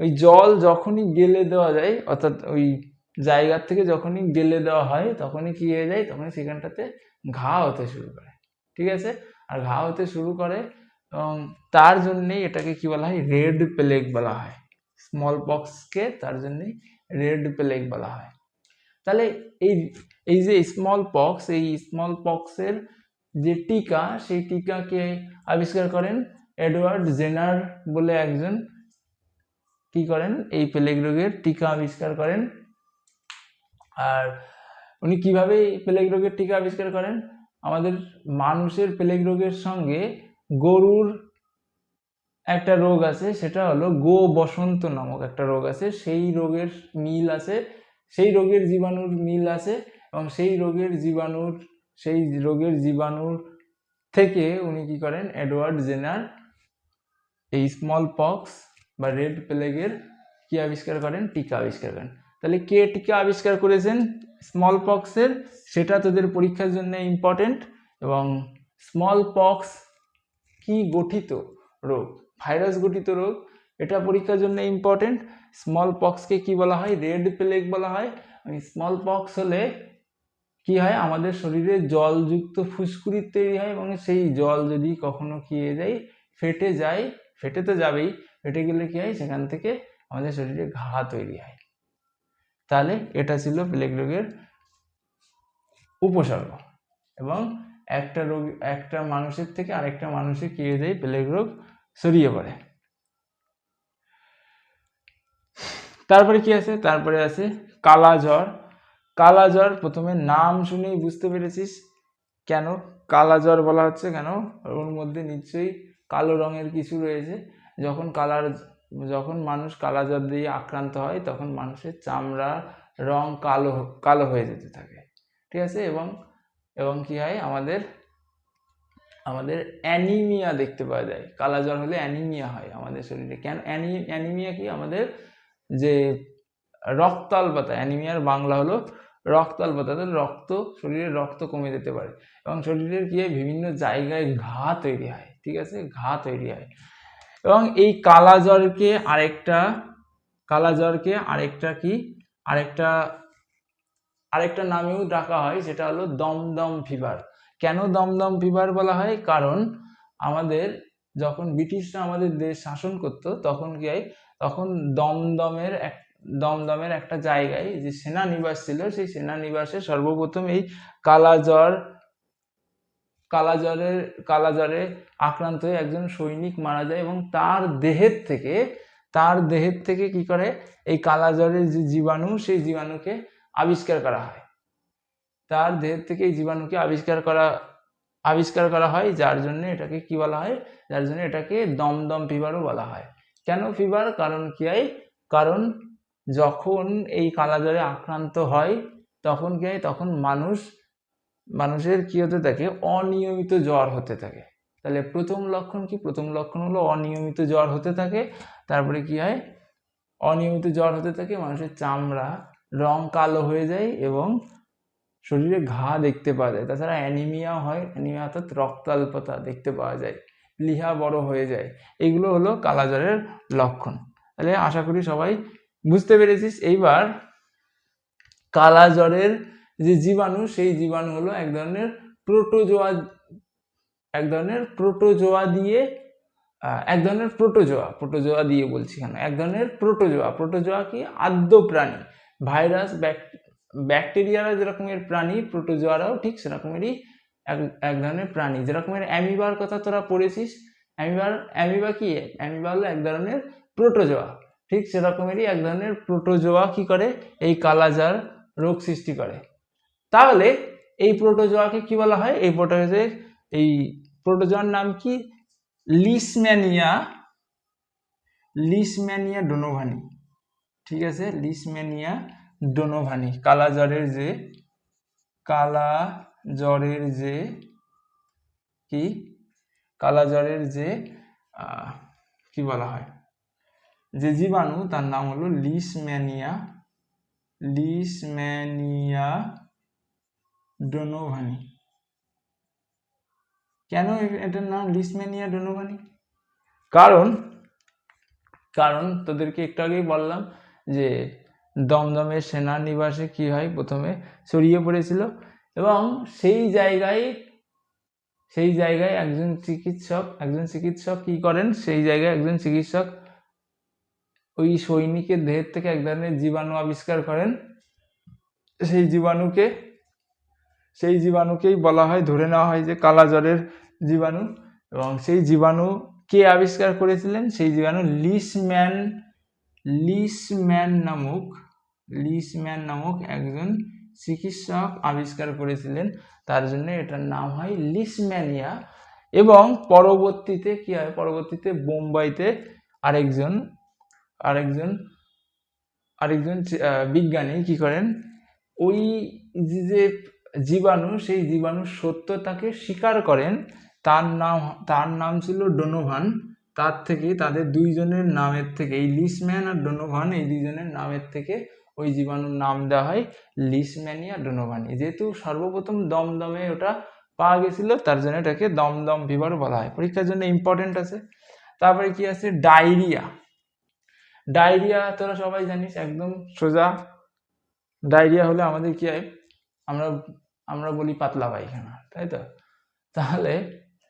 ওই জল যখনই গেলে দেওয়া যায়, অর্থাৎ ওই জায়গার থেকে যখনই গেলে দেওয়া হয়, তখনই কি হয়ে যায়, তখনই সেখানটাতে ঘা হতে শুরু করে। ঠিক আছে, আর ঘা হতে শুরু করে, এবং তার জন্যেই এটাকে কি বলা হয়, রেড প্লেগ বলা হয়। স্মল পক্সকে তার জন্যই রেড প্লেগ বলা হয়। তাহলে এই যে স্মল পক্সের যে টিকা, সেই টিকাকে আবিষ্কার করেন এডওয়ার্ড জেনার বলে একজন, কি করেন, এই প্লেগ রোগের টিকা আবিষ্কার করেন। আর উনি কিভাবে প্লেগ রোগের টিকা আবিষ্কার করেন, আমাদের মানুষের প্লেগ রোগের সঙ্গে গরুর একটা রোগ আছে, সেটা হলো গো বসন্ত নামক একটা রোগ আছে, সেই রোগের জীবাণুর মিল আছে। এবং সেই রোগের জীবাণুর থেকে উনি কি করেন, এডওয়ার্ড জেনার এই স্মল পক্স বা রেড প্লেগের কি আবিষ্কার করেন, টিকা আবিষ্কার করেন। তাহলে কে টিকা আবিষ্কার করেছেন স্মল পক্সের, সেটা তোদের পরীক্ষার জন্য ইম্পর্টেন্ট। এবং স্মল পক্স কি গঠিত রোগ, ভাইরাস গঠিত রোগ, এটা পরীক্ষার জন্য ইম্পর্টেন্ট। স্মল পক্সকে কি বলা হয়, রেড প্লেগ বলা হয়। স্মল পক্স হলে কি হয়, আমাদের শরীরে জলযুক্ত ফুসকুড়ি তৈরি হয়, এবং সেই জল যদি কখনো কি হয়ে যায়, ফেটে তো যাবেই, ফেটে গেলে কি হয়, সেখান থেকে আমাদের শরীরে ঘা তৈরি হয়। তাহলে এটা ছিল প্লেগ রোগের উপসর্গ। এবং একটা মানুষের থেকে আরেকটা মানুষে কি হয়ে যায়, প্লেগ রোগ ছড়িয়ে পড়ে। তারপরে কি আছে, তারপরে আছে কালা জ্বর। প্রথমে নাম শুনেই বুঝতে পেরেছিস কেন কালা জ্বর বলা হচ্ছে, কেন ওর মধ্যে নিশ্চয়ই কালো রঙের কিছু রয়েছে। যখন মানুষ কালা জ্বর দিয়ে আক্রান্ত হয়, তখন মানুষের চামড়ার রং কালো হয়ে যেতে থাকে। ঠিক আছে, এবং কি হয়, আমাদের অ্যানিমিয়া দেখতে পাওয়া যায়। কালা জ্বর হলে অ্যানিমিয়া হয় আমাদের শরীরে। কেন অ্যানিমিয়া কি, আমাদের যে রক্তাল্পতা, অ্যানিমিয়ার বাংলা হলো রক্তাল্পতা, শরীরের রক্ত কমে যেতে পারে, এবং শরীরের কি হয়, বিভিন্ন জায়গায় ঘা তৈরি হয়। ঠিক আছে, ঘা তৈরি হয়। এবং এই কালা জ্বরকে আরেকটা নামেও ডাকা হয়, সেটা হলো দমদম ফিভার। কেন দমদম ফিভার বলা হয়, কারণ আমাদের যখন ব্রিটিশরা আমাদের দেশ শাসন করতো, তখন কি হয়, তখন দমদমের একটা জায়গায় যে সেনানিবাস ছিল, সেই সেনানিবাসে সর্বপ্রথম এই কালাজ্বরে আক্রান্ত হয়ে একজন সৈনিক মারা যায় এবং তার দেহের থেকে কি করে এই কালাজ্বরের যে জীবাণু, সেই জীবাণুকে আবিষ্কার করা হয়। তার দেহের থেকে এই জীবাণুকে আবিষ্কার করা হয়, যার জন্য এটাকে কি বলা হয়, যার জন্য এটাকে দমদম ফিভারও বলা হয়। কেন ফিভার? কারণ কি হয়, কারণ যখন এই কালাজ্বরে আক্রান্ত হয় তখন কি হয়, তখন মানুষের কি হতে থাকে, অনিয়মিত জ্বর হতে থাকে। তাহলে প্রথম লক্ষণ কি? প্রথম লক্ষণ হলো অনিয়মিত জ্বর হতে থাকে। তারপরে কি হয়, অনিয়মিত জ্বর হতে থাকে, মানুষের চামড়া রং কালো হয়ে যায় এবং শরীরে ঘা দেখতে পাওয়া যায়। তাছাড়া অ্যানিমিয়া হয়, অ্যানিমিয়া অর্থাৎ রক্তাল্পতা দেখতে পাওয়া যায়, প্লীহা বড় হয়ে যায়। এগুলো হলো কালাজ্বরের লক্ষণ। তাহলে আশা করি সবাই বুঝতে পেরেছিস। এইবার কালাজ্বরের যে জীবাণু, সেই জীবাণু হলো এক ধরনের প্রোটোজোয়া দিয়ে বলছি কেন, এক ধরনের প্রোটোজোয়া কি? আদ্য প্রাণী। ভাইরাস, ব্যাকটেরিয়ারা যেরকমের প্রাণী, প্রোটোজোয়ারাও ঠিক সেরকমেরই এক ধরনের প্রাণী। যেরকমের অ্যামিবার কথা তোরা পড়েছিস, অ্যামিবা কি? অ্যামিবা হলো এক ধরনের প্রোটোজোয়া। ঠিক সেরকমেরই এক ধরনের প্রোটোজোয়া কি করে, এই কালাজ্বর রোগ সৃষ্টি করে। তাহলে এই প্রোটোজোয়াকে কি বলা হয়? এই প্রোটোজোয়ার নাম কি? Leishmania donovani. ঠিক আছে, লিশম্যানিয়া ডোনোভানি। কালাজ্বরের যে কি বলা হয়, যে জীবাণু, তার নাম হলো লিশম্যানিয়া ডোনোভানি। কেন এটার নাম লিশম্যানিয়া ডোনোভানি? কারণ তোদেরকে একটু আগেই বললাম যে দমদমের সেনানিবাসে কি হয়, প্রথমে ছড়িয়ে পড়েছিল এবং সেই জায়গায় একজন চিকিৎসক কি করেন, সেই জায়গায় একজন চিকিৎসক ওই সৈনিকের দেহের থেকে এক ধরনের জীবাণু আবিষ্কার করেন। সেই জীবাণুকেই বলা হয়, ধরে নেওয়া হয় যে কালাজ্বরের জীবাণু। এবং সেই জীবাণু কে আবিষ্কার করেছিলেন? সেই জীবাণু লিশম্যান নামক একজন চিকিৎসক আবিষ্কার করেছিলেন। তার জন্য এটার নাম হয় লিশম্যানিয়া। এবং পরবর্তীতে কি হয়, পরবর্তীতে বোম্বাইতে আরেকজন বিজ্ঞানী কি করেন, ওই যে জীবাণু, সেই জীবাণুর সত্যতাকে স্বীকার করেন। তার নাম ছিল ডোনোভান। তাদের দুইজনের নামের থেকে, এই লিশম্যান আর ডোনোভান, এই দুইজনের নামের থেকে ওই জীবাণুর নাম দেওয়া হয় লিশম্যানিয়া ডোনোভানি। যেহেতু সর্বপ্রথম দমদমে ওটা পাওয়া গেছিল, তার জন্য এটাকে দমদম ফিভার বলা হয়। পরীক্ষার জন্য ইম্পর্টেন্ট আছে। তারপরে কি আছে, ডায়রিয়া। তোরা সবাই জানিস, একদম সোজা। ডায়রিয়া হলে আমাদের কি হয়, আমরা বলি পাতলা পায়খানা, তাই তো? তাহলে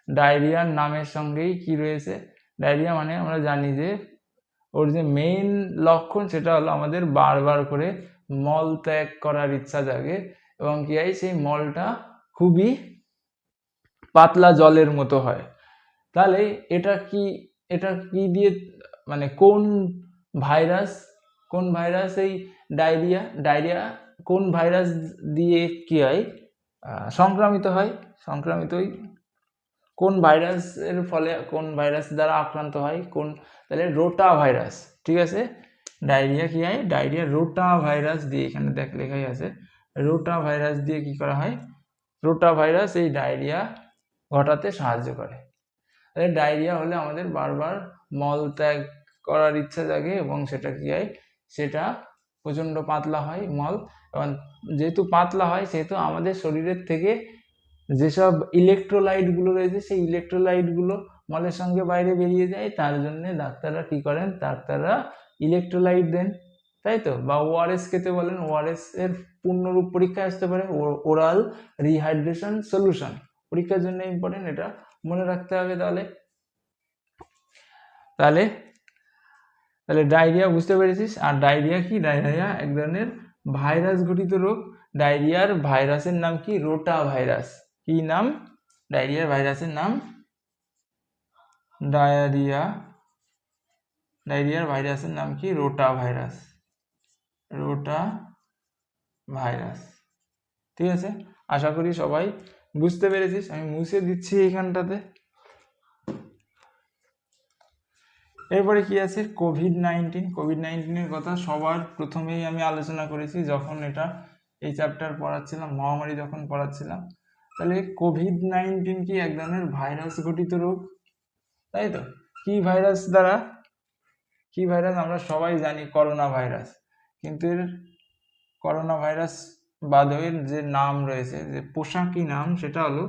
ডায়রিয়ার নামের সঙ্গেই কি রয়েছে, ডায়রিয়া মানে আমরা জানি যে ওর যে মেইন লক্ষণ, সেটা হলো আমাদের বারবার করে মল ত্যাগ করার ইচ্ছা জাগে এবং কি হয়, সেই মলটা খুবই পাতলা জলের মতো হয়। তাহলে এটা কি দিয়ে, মানে কোন ভাইরাস এই ডায়রিয়া কোন ভাইরাস দিয়ে কি হয়, সংক্রামিত হয়? কোন ভাইরাসের ফলে, কোন ভাইরাস দ্বারা আক্রান্ত হয়? তাহলে রোটা ভাইরাস। ঠিক আছে, ডায়রিয়া কি হয়, ডায়রিয়া রোটা ভাইরাস দিয়ে, এখানে দেখ লেখাই আছে, রোটা ভাইরাস দিয়ে কি করা হয়, রোটা ভাইরাস এই ডায়রিয়া ঘটাতে সাহায্য করে। তাহলে ডায়রিয়া হলে আমাদের বারবার মল ত্যাগ করার ইচ্ছা জাগে এবং সেটা কি হয়, সেটা প্রচণ্ড পাতলা হয় মল। এবং যেহেতু পাতলা হয়, সেহেতু আমাদের শরীরের থেকে যেসব ইলেকট্রোলাইটগুলো রয়েছে, সেই ইলেকট্রোলাইটগুলো মলের সঙ্গে বাইরে বেরিয়ে যায়। তার জন্য ডাক্তাররা কি করেন, ডাক্তাররা ইলেকট্রোলাইট দেন, তাই তো? বা ওআরএস খেতে বলেন। ওআরএস এর পূর্ণরূপ পরীক্ষা আসতে পারে, ওরাল রিহাইড্রেশন সলিউশন। পরীক্ষার জন্য ইম্পর্টেন্ট, এটা মনে রাখতে হবে। তাহলে তাহলে ডায়রিয়া বুঝতে পেরেছিস। আর ডায়রিয়া কি? ডায়রিয়া এক ধরনের ভাইরাস ঘটিত রোগ। ডায়রিয়ার ভাইরাসের নাম কি? Rota virus. কি নাম? ডায়রিয়ার ভাইরাসের নাম ডায়রিয়ার ভাইরাসের নাম কি? Rota virus. Rota virus. ঠিক আছে, আশা করি সবাই বুঝতে পেরেছিস। আমি মুছে দিচ্ছি এইখানটাতে। এরপরে কি আছে? কোভিড-19। কোভিড-19-এর কথা সবার প্রথমেই আমি আলোচনা করেছি যখন এই চ্যাপ্টার পড়াচ্ছিলাম, মহামারী যখন পড়াচ্ছিলাম। তাহলে কোভিড-19 কি? এক ধরনের ভাইরাস ঘটিত রোগ, তাই তো? কি ভাইরাস দ্বারা? কি ভাইরাস? আমরা সবাই জানি করোনা ভাইরাস, কিন্তু এর করোনা ভাইরাস বাদেও এর যে নাম রয়েছে, যে পোশাকি নাম, সেটা হলো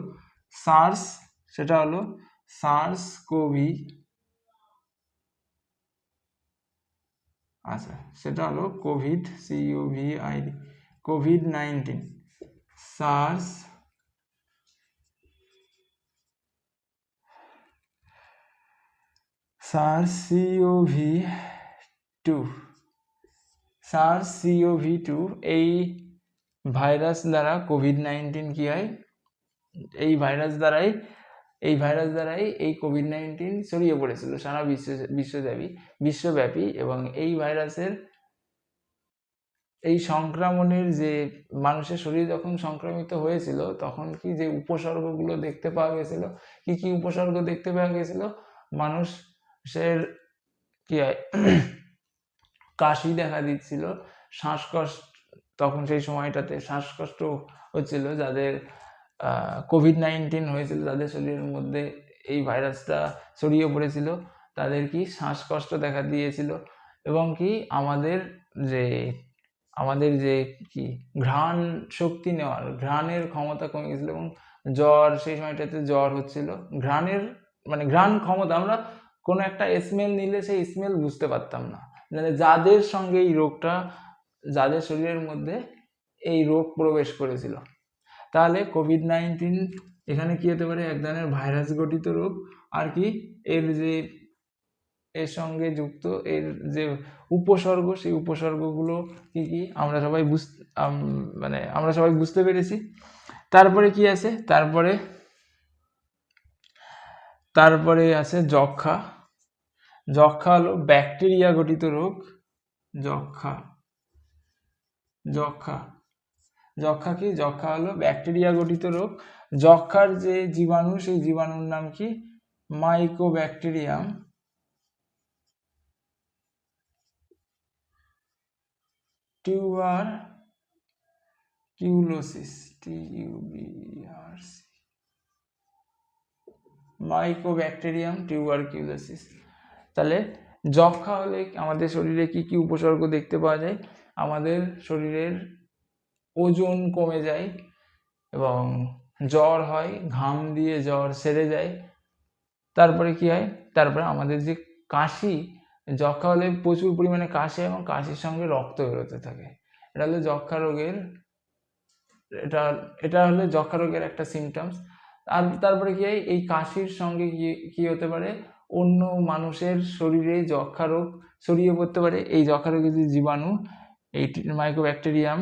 সার্স কোভি। আচ্ছা, সেটা হলো কোভিড-19। সার্স CoV-2 এই ভাইরাস দ্বারা কোভিড-19 কি হয়? এই ভাইরাস দ্বারাই এই কোভিড-19 ছড়িয়ে পড়েছিল সারা বিশ্বব্যাপী। এবং এই ভাইরাসের এই সংক্রমণের যে মানুষের শরীর যখন সংক্রমিত হয়েছিল, তখন কি যে উপসর্গগুলো দেখতে পাওয়া গেছিল? কি কি উপসর্গ দেখতে পাওয়া গেছিল? মানুষের কি হয়? কাশি দেখা দিচ্ছিল, শ্বাসকষ্ট, তখন সেই সময়টাতে শ্বাসকষ্ট হচ্ছিল। যাদের কোভিড-19 হয়েছিল, যাদের শরীরের মধ্যে এই ভাইরাসটা ছড়িয়ে পড়েছিল, তাদের কি শ্বাসকষ্ট দেখা দিয়েছিল। এবং কি আমাদের যে কি ঘ্রাণ শক্তি নেওয়ার, ঘ্রাণের ক্ষমতা কমে গেছিল, এবং সেই সময়টাতে জ্বর হচ্ছিল। ঘ্রাণ ক্ষমতা, আমরা কোনো একটা স্মেল নিলে সেই স্মেল বুঝতে পারতাম না। মানে যাদের সঙ্গে এই রোগটা, যাদের শরীরের মধ্যে এই রোগ প্রবেশ করেছিল। তাহলে কোভিড-19 এখানে কি হতে পারে? এক ধরনের ভাইরাস ঘটিত রোগ। আর কি এর সঙ্গে যুক্ত এর যে উপসর্গ, সেই উপসর্গগুলো কি কি আমরা সবাই বুঝতে পেরেছি। তারপরে কি আছে? তারপরে আছে যক্ষা। যক্ষা হলো ব্যাকটেরিয়া ঘটিত রোগ। যক্ষা কি? যক্ষা হলো ব্যাকটেরিয়া ঘটিত রোগ। যক্ষার যে জীবাণু, সেই জীবাণুর নাম কি? Mycobacterium tuberculosis. Mycobacterium tuberculosis. তাহলে যক্ষা হলে আমাদের শরীরে কি কি উপসর্গ দেখতে পাওয়া যায়? আমাদের শরীরের ওজন কমে যায়, এবং জ্বর হয়, ঘাম দিয়ে জ্বর সেরে যায়। তারপরে কি হয়? তারপরে আমাদের যে কাশি, যক্ষা হলে প্রচুর পরিমাণে কাশি, এবং কাশির সঙ্গে রক্ত বেরোতে থাকে। এটা হলো যক্ষা রোগের একটা সিমটমস। আর তারপরে কি হয়? এই কাশির সঙ্গে কি হতে পারে? অন্য মানুষের শরীরে যক্ষা রোগ ছড়িয়ে পড়তে পারে। এই যক্ষা রোগের যে জীবাণু, এই মাইকোব্যাকটেরিয়াম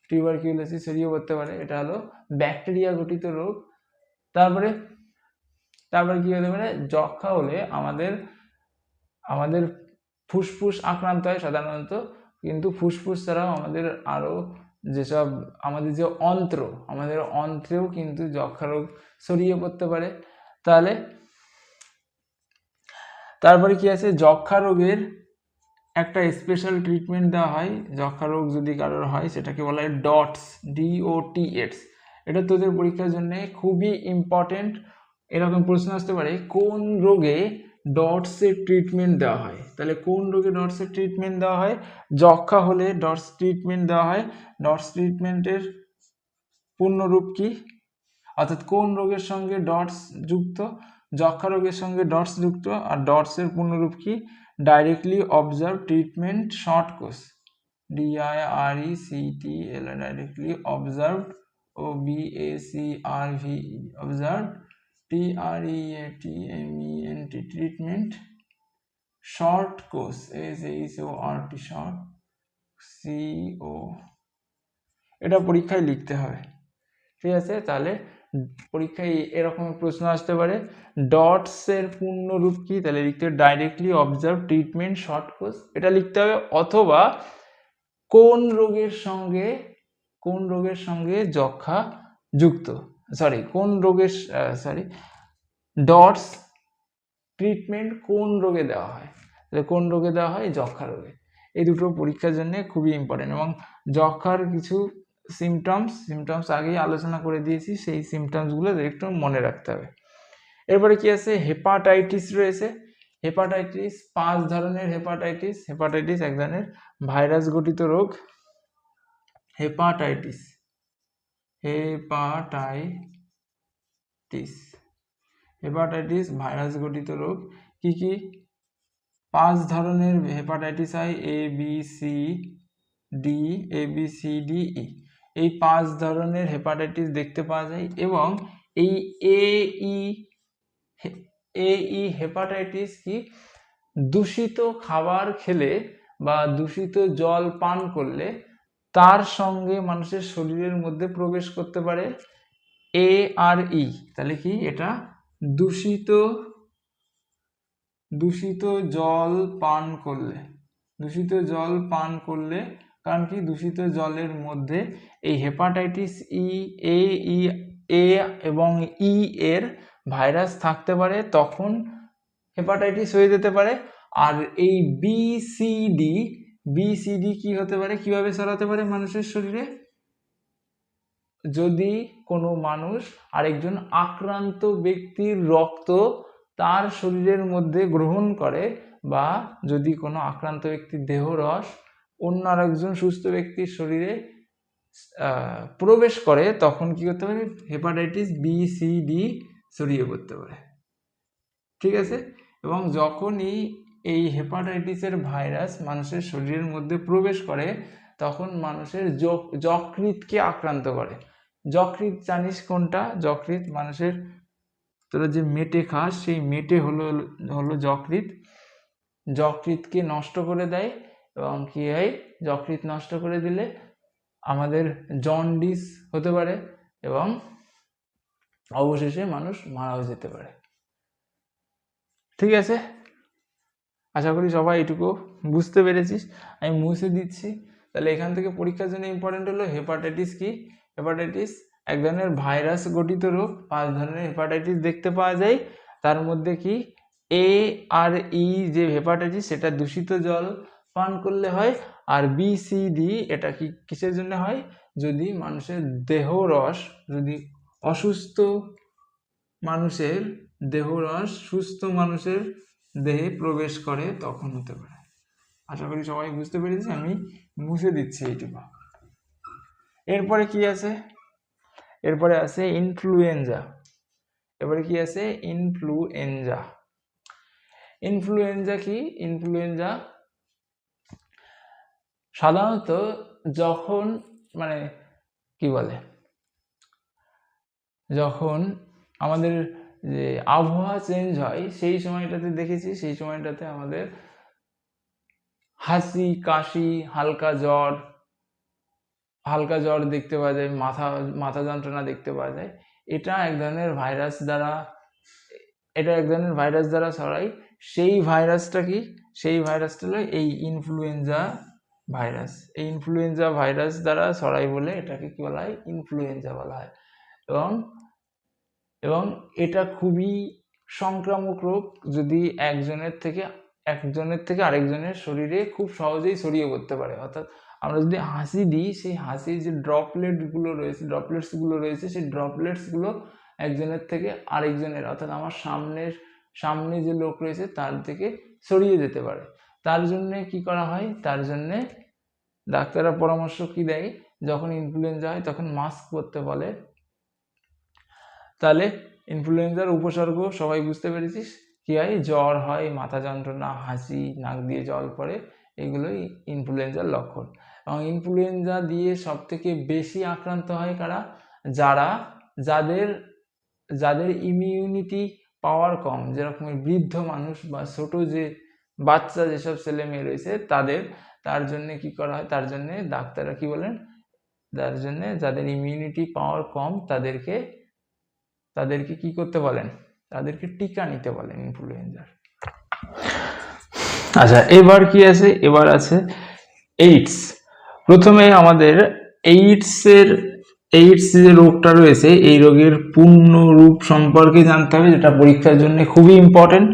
টিউবারকিউলোসিস ছড়িয়ে পড়তে পারে। এটা হলো ব্যাকটেরিয়া ঘটিত রোগ। তারপরে কি হতে পারে? যক্ষা হলে আমাদের ফুসফুস আক্রান্ত হয় সাধারণত, কিন্তু ফুসফুস ছাড়াও আমাদের আরো যেসব আমাদের যে আমাদের অন্ত্রেও কিন্তু যক্ষা রোগ ছড়িয়ে পড়তে পারে। তারপরে কি আছে? যক্ষা রোগের একটা স্পেশাল ট্রিটমেন্ট দেওয়া হয়। যক্ষা রোগ যদি কারোর হয়, সেটাকে বলা হয় ডটস, DOTS। এটা তোদের পরীক্ষার জন্য খুবই ইম্পর্টেন্ট। এরকম প্রশ্ন আসতে পারে, কোন রোগে ডটসের ট্রিটমেন্ট দেওয়া হয়? তাহলে কোন রোগে ডটসের ট্রিটমেন্ট দেওয়া হয়? যক্ষা হলে ডটস ট্রিটমেন্ট দেওয়া হয়। ডটস ট্রিটমেন্টের পূর্ণরূপ কি? অর্থাৎ কোন রোগের সঙ্গে ডটস যুক্ত? যক্ষা রোগের সঙ্গে ডটস যুক্ত। আর ডটসের পূর্ণরূপ কি? Directly observe treatment short course, DIRECTL, directly observed, OBACRVE, observe, TREATMENT, treatment short course, SHORT, short CO, এটা পরীক্ষায় লিখতে হবে। ঠিক আছে, তাহলে পরীক্ষায় এরকম প্রশ্ন আসতে পারে, ডটস এর পূর্ণ রূপ কি, তাহলে লিখতে হবে directly observe treatment short course, এটা লিখতে হবে। অথবা কোন রোগের সঙ্গে যক্ষা যুক্ত, ডটস ট্রিটমেন্ট কোন রোগে দেওয়া হয়, তাহলে কোন রোগে দেওয়া হয়, যক্ষা রোগে। এই দুটো পরীক্ষার জন্য খুবই ইম্পর্টেন্ট। এবং যক্ষার কিছু সিমটমস আগেই আলোচনা করে দিয়েছি, সেই সিমটমসগুলো একটু মনে রাখতে হবে। এরপরে কি আছে, হেপাটাইটিস রয়েছে। হেপাটাইটিস 5 ধরনের। হেপাটাইটিস এক ধরনের ভাইরাস গঠিত রোগ। হেপাটাইটিস ভাইরাস গঠিত রোগ। কি কি? 5 ধরনের হেপাটাইটিস হয়, ABCD, এই 5 ধরনের হেপাটাইটিস দেখতে পাওয়া যায়। এবং এই AE হেপাটাইটিস কি, দূষিত খাবার খেলে বা দূষিত জল পান করলে তার সঙ্গে মানুষের শরীরের মধ্যে প্রবেশ করতে পারে। ARE, তাহলে কি, এটা দূষিত জল পান করলে, কারণ কি, দূষিত জলের মধ্যে এই হেপাটাইটিস A এবং E এর ভাইরাস থাকতে পারে, তখন হেপাটাইটিস হয়ে যেতে পারে। আর এই BCD কি হতে পারে, কিভাবে ছড়াতে পারে মানুষের শরীরে, যদি কোনো মানুষ আরেকজন আক্রান্ত ব্যক্তির রক্ত তার শরীরের মধ্যে গ্রহণ করে, বা যদি কোনো আক্রান্ত ব্যক্তির দেহরস অন্য আরেকজন সুস্থ ব্যক্তির শরীরে প্রবেশ করে, তখন কি করতে পারে, হেপাটাইটিস BCD ছড়িয়ে পড়তে পারে। ঠিক আছে, এবং যখনই এই হেপাটাইটিসের ভাইরাস মানুষের শরীরের মধ্যে প্রবেশ করে, তখন মানুষের যকৃৎকে আক্রান্ত করে। যকৃৎ জানিস কোনটা? যকৃৎ মানুষের, তোরা যে মেটে খাস, সেই মেটে হলো যকৃৎকে নষ্ট করে দেয়। এবং কি হয়, যকৃৎ নষ্ট করে দিলে আমাদের জন্ডিস হতে পারে, এবং অবশেষে মানুষ মারাও যেতে পারে। ঠিক আছে, আশা করি সবাই এটুকু বুঝতে পেরেছিস। আমি মুছে দিচ্ছি। তাহলে এখান থেকে পরীক্ষার জন্য ইম্পর্টেন্ট হলো হেপাটাইটিস কি, হেপাটাইটিস এক ধরনের ভাইরাস গঠিত রোগ। 5 ধরনের হেপাটাইটিস দেখতে পাওয়া যায়। তার মধ্যে কি, ARE যে হেপাটাইটিস, সেটা দূষিত জল পান করলে হয়। আর BCD এটা কি, কিসের জন্য হয়, যদি মানুষের দেহরস, যদি অসুস্থ মানুষের দেহরস সুস্থ মানুষের দেহে প্রবেশ করে, তখন হতে পারে। আশা করি সবাই বুঝতে পেরেছি। আমি মুছে দিচ্ছি এইটুকু। এরপরে কি আছে, এরপরে আছে ইনফ্লুয়েঞ্জা। ইনফ্লুয়েঞ্জা কি, ইনফ্লুয়েঞ্জা সাধারণত যখন যখন আমাদের যে আবহাওয়া চেঞ্জ হয়, সেই সময়টাতে দেখেছি, সেই সময়টাতে আমাদের হাঁচি, কাশি, হালকা জ্বর দেখতে পাওয়া যায়, মাথা যন্ত্রণা দেখতে পাওয়া যায়। এটা এক ধরনের ভাইরাস দ্বারা ছড়ায়। সেই ভাইরাসটা কি, সেই ভাইরাসটা হলো এই ইনফ্লুয়েঞ্জা ভাইরাস। এই ইনফ্লুয়েঞ্জা ভাইরাস দ্বারা ছড়ায় বলে এটাকে কি বলা হয়, ইনফ্লুয়েঞ্জা বলা হয়। এবং এটা খুবই সংক্রামক রোগ, যদি একজনের থেকে আরেকজনের শরীরে খুব সহজেই ছড়িয়ে পড়তে পারে। অর্থাৎ আমরা যদি হাসি দিই, সেই হাসির যে ড্রপলেটসগুলো রয়েছে, সেই ড্রপলেটসগুলো একজনের থেকে আরেকজনের, অর্থাৎ আমার সামনে যে লোক রয়েছে তার থেকে ছড়িয়ে যেতে পারে। তার জন্য কি করা হয়, তার জন্যে ডাক্তাররা পরামর্শ কি দেয়, যখন ইনফ্লুয়েঞ্জা হয় তখন মাস্ক পরতে বলে। তাহলে ইনফ্লুয়েঞ্জার উপসর্গ সবাই বুঝতে পেরেছিস, কি হয়, জ্বর হয়, মাথা যন্ত্রণা, হাঁচি, নাক দিয়ে জল পড়ে, এগুলোই ইনফ্লুয়েঞ্জার লক্ষণ। এবং ইনফ্লুয়েঞ্জা দিয়ে সব থেকে বেশি আক্রান্ত হয় কারা, যাদের ইমিউনিটি পাওয়ার কম, যেরকম বৃদ্ধ মানুষ বা ছোট যে বাচ্চা যেসব ছেলে মেয়ে রয়েছে তার জন্য কি করা হয়, তার জন্য ডাক্তাররা কি বলেন, তার জন্য যাদের ইমিউনিটি পাওয়ার কম তাদেরকে কি করতে বলেন, তাদেরকে টিকা নিতে বলেন ইনফ্লুয়েঞ্জার। আচ্ছা, এবার কি আছে, এবার আছে এইডস। প্রথমে আমাদের এইডস যে রোগটা রয়েছে এই রোগের পূর্ণ রূপ সম্পর্কে জানতে হবে, যেটা পরীক্ষার জন্য খুবই ইম্পর্টেন্ট।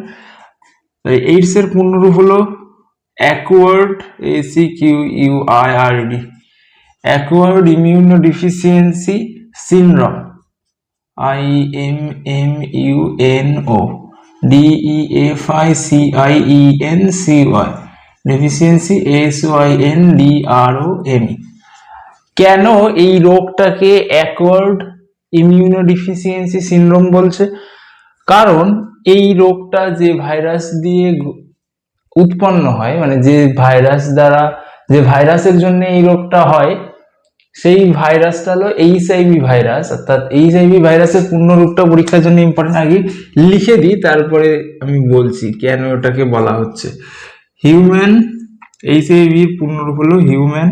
এইডস এর পূর্ণ রূপ হলো acquired ACQUIRD acquired immunodeficiency syndrome IMMUNODEFICIENCY deficiency SYNDROME। কেন এই রোগটাকে অ্যাকোয়ার্ড ইমিউনোডেফিসিয়েন্সি সিনড্রোম বলছে? কারণ এই রোগটা যে ভাইরাস দিয়ে উৎপন্ন হয়, মানে যে ভাইরাসের জন্য এই রোগটা হয়, সেই ভাইরাসটা হলো HIV ভাইরাস। অর্থাৎ HIV ভাইরাসের পূর্ণ রূপটা পরীক্ষার জন্য ইম্পর্টেন্ট, আগে লিখে দিই তারপরে আমি বলছি কেন ওটাকে বলা হচ্ছে। HIV পূর্ণ রূপ হলো হিউম্যান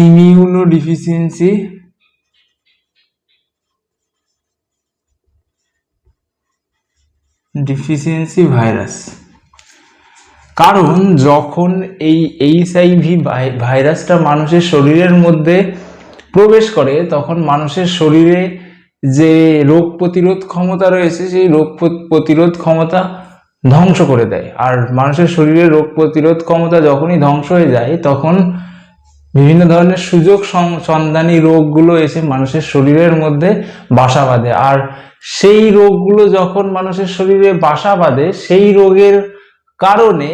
ইমিউনোডেফিসিয়েন্সি ভাইরাস। কারণ যখন এই HIV ভাইরাসটা মানুষের শরীরের মধ্যে প্রবেশ করে তখন মানুষের শরীরে যে রোগ প্রতিরোধ ক্ষমতা রয়েছে সেই রোগ প্রতিরোধ ক্ষমতা ধ্বংস করে দেয়। আর মানুষের শরীরে রোগ প্রতিরোধ ক্ষমতা যখনই ধ্বংস হয়ে যায় তখন বিভিন্ন ধরনের সুযোগ সন্ধানী রোগগুলো এসে মানুষের শরীরের মধ্যে বাসা বাঁধে। আর সেই রোগগুলো যখন মানুষের শরীরে বাসা বাঁধে সেই রোগের কারণে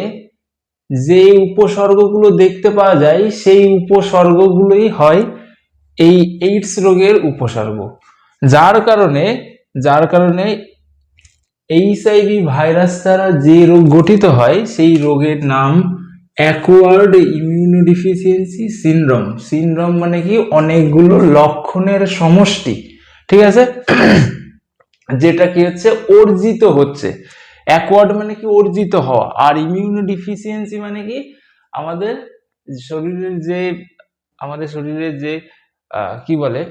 যে উপসর্গগুলো দেখতে পাওয়া যায় সেই উপসর্গগুলোই হয় এই এইডস রোগের উপসর্গ। যার কারণে HIV ভাইরাস দ্বারা যে রোগ গঠিত হয় সেই রোগের নাম অ্যাকোয়ার্ড ইমিউনোডেফিসিয়েন্সি সিনড্রোম মানে কি, অনেকগুলো লক্ষণের সমষ্টি, ঠিক আছে, যেটা কি হচ্ছে অর্জিত হচ্ছে। অ্যাকোয়ার্ড মানে কি অর্জিত হওয়া, আর ইমিউনোডেফিসিয়েন্সি মানে কি আমাদের শরীরের যে কি বলে,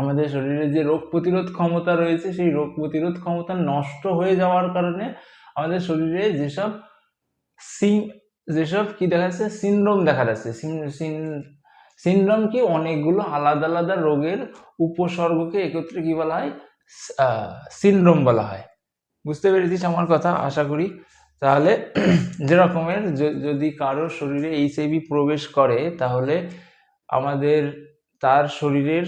আমাদের শরীরে যে রোগ প্রতিরোধ ক্ষমতা রয়েছে সেই রোগ প্রতিরোধ ক্ষমতা নষ্ট হয়ে যাওয়ার কারণে আমাদের শরীরে যেসব কি দেখা যাচ্ছে, সিনড্রোম দেখা যাচ্ছে। সিনড্রোম কি, অনেকগুলো আলাদা আলাদা রোগের উপসর্গকে একত্রে কি বলা হয়, সিনড্রোম বলা হয়। বুঝতে পেরেছিস আমার কথা আশা করি। তাহলে যেরকমের যদি কারোর শরীরে HIV প্রবেশ করে তাহলে তার শরীরের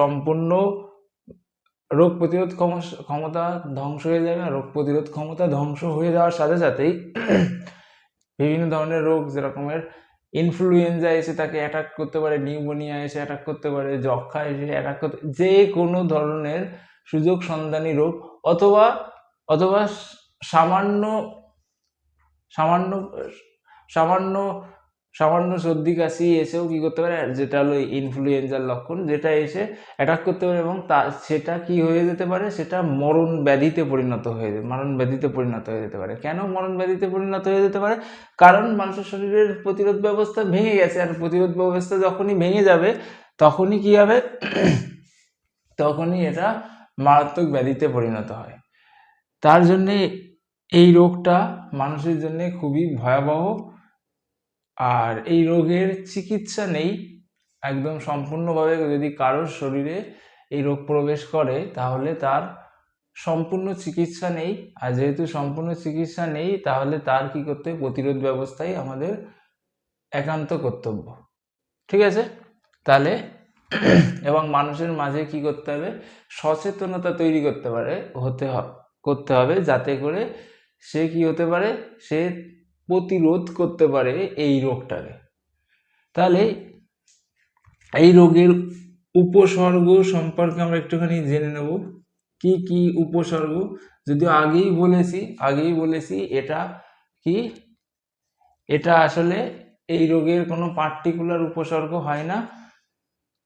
সম্পূর্ণ রোগ প্রতিরোধ ক্ষমতা ধ্বংস হয়ে যাবে। রোগ প্রতিরোধ ক্ষমতা ধ্বংস হয়ে যাওয়ার সাথে সাথেই বিভিন্ন ধরনের রোগ, যেরকমের ইনফ্লুয়েঞ্জা এসে তাকে অ্যাটাক করতে পারে, নিউমোনিয়া এসে অ্যাটাক করতে পারে, যক্ষা এসে অ্যাটাক করতে, যে কোনো ধরনের সুযোগ সন্ধানী রোগ অথবা সামান্য সর্দি কাশি এসেও কি করতে পারে, যেটা হলো ইনফ্লুয়েঞ্জার লক্ষণ, যেটা এসে অ্যাটাক করতে পারে এবং সেটা কি হয়ে যেতে পারে, সেটা মরণ ব্যাধিতে পরিণত হয়ে যেতে পারে। কেন মরণ ব্যাধিতে পরিণত হয়ে যেতে পারে? কারণ মানুষের শরীরের প্রতিরোধ ব্যবস্থা ভেঙে গেছে, আর প্রতিরোধ ব্যবস্থা যখনই ভেঙে যাবে তখনই কি হবে, তখনই এটা মারাত্মক ব্যাধিতে পরিণত হয়। তার জন্যে এই রোগটা মানুষের জন্য খুবই ভয়াবহ, আর এই রোগের চিকিৎসা নেই একদম সম্পূর্ণভাবে। যদি কারোর শরীরে এই রোগ প্রবেশ করে তাহলে তার সম্পূর্ণ চিকিৎসা নেই, আর যেহেতু সম্পূর্ণ চিকিৎসা নেই তাহলে তার কি করতে হবে, প্রতিরোধ ব্যবস্থাই আমাদের একান্ত কর্তব্য, ঠিক আছে। তাহলে এবং মানুষের মাঝে কি করতে হবে, সচেতনতা তৈরি করতে হবে যাতে করে সে কি হতে পারে, সে প্রতিরোধ করতে পারে এই রোগটাকে। তাহলে এই রোগের উপসর্গ সম্পর্কে আমরা একটুখানি জেনে নেব, কি কি উপসর্গ। যদিও আগেই বলেছি এটা আসলে এই রোগের কোনো পার্টিকুলার উপসর্গ হয় না।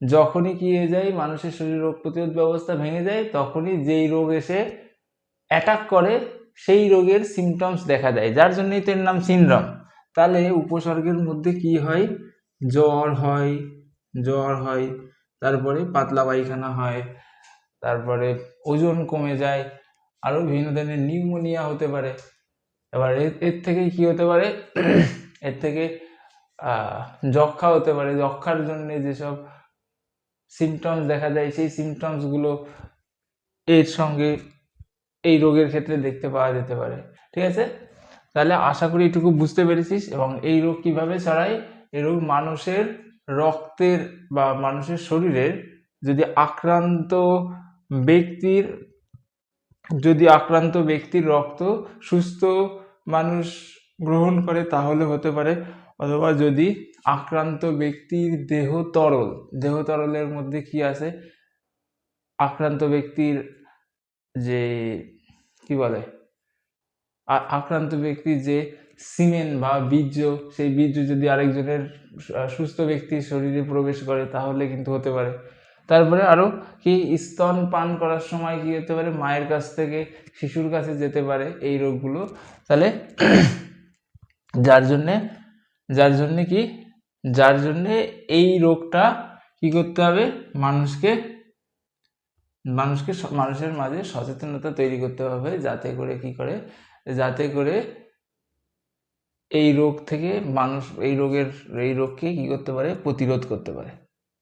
যখনই কি হয়ে যায়, মানুষের শরীর রোগ প্রতিরোধ ব্যবস্থা ভেঙে যায়, তখনই যেই রোগ এসে অ্যাটাক করে সেই রোগের সিমটমস দেখা দেয়, যার জন্যই তো এর নাম সিনড্রোম। তাহলে উপসর্গের মধ্যে কি হয়? জ্বর হয়, তারপরে পাতলা পায়খানা হয়, তারপরে ওজন কমে যায়, আরও বিভিন্ন ধরনের নিউমোনিয়া হতে পারে। এবার এর থেকে কি হতে পারে? এর থেকে যক্ষা হতে পারে। যক্ষার জন্য যেসব সিমটমস দেখা যায় সেই সিমটমসগুলো এর সঙ্গে এই রোগের ক্ষেত্রে দেখতে পাওয়া যেতে পারে। ঠিক আছে, তাহলে আশা করি এটুকু বুঝতে পেরেছিস। এবং এই রোগ কিভাবে ছড়ায়? এই রোগ মানুষের রক্তের বা মানুষের শরীরের যদি আক্রান্ত ব্যক্তির রক্ত সুস্থ মানুষ গ্রহণ করে তাহলে হতে পারে, অথবা যদি আক্রান্ত ব্যক্তির দেহ তরলের মধ্যে কি আছে? আক্রান্ত ব্যক্তির যে কি বলে, আক্রান্ত ব্যক্তির যে সিমেন বা বীর্য, সেই বীর্য যদি আরেকজনের সুস্থ ব্যক্তির শরীরে প্রবেশ করে তাহলে কিন্তু হতে পারে। তারপরে আরও কি, স্তন পান করার সময় কি হতে পারে? মায়ের কাছ থেকে শিশুর কাছে যেতে পারে এই রোগগুলো। তাহলে যার জন্যে এই রোগটা কি করতে হবে? মানুষের মাঝে সচেতনতা তৈরি করতে হবে, যাতে করে এই রোগ থেকে মানুষ এই রোগকে কি করতে পারে? প্রতিরোধ করতে পারে।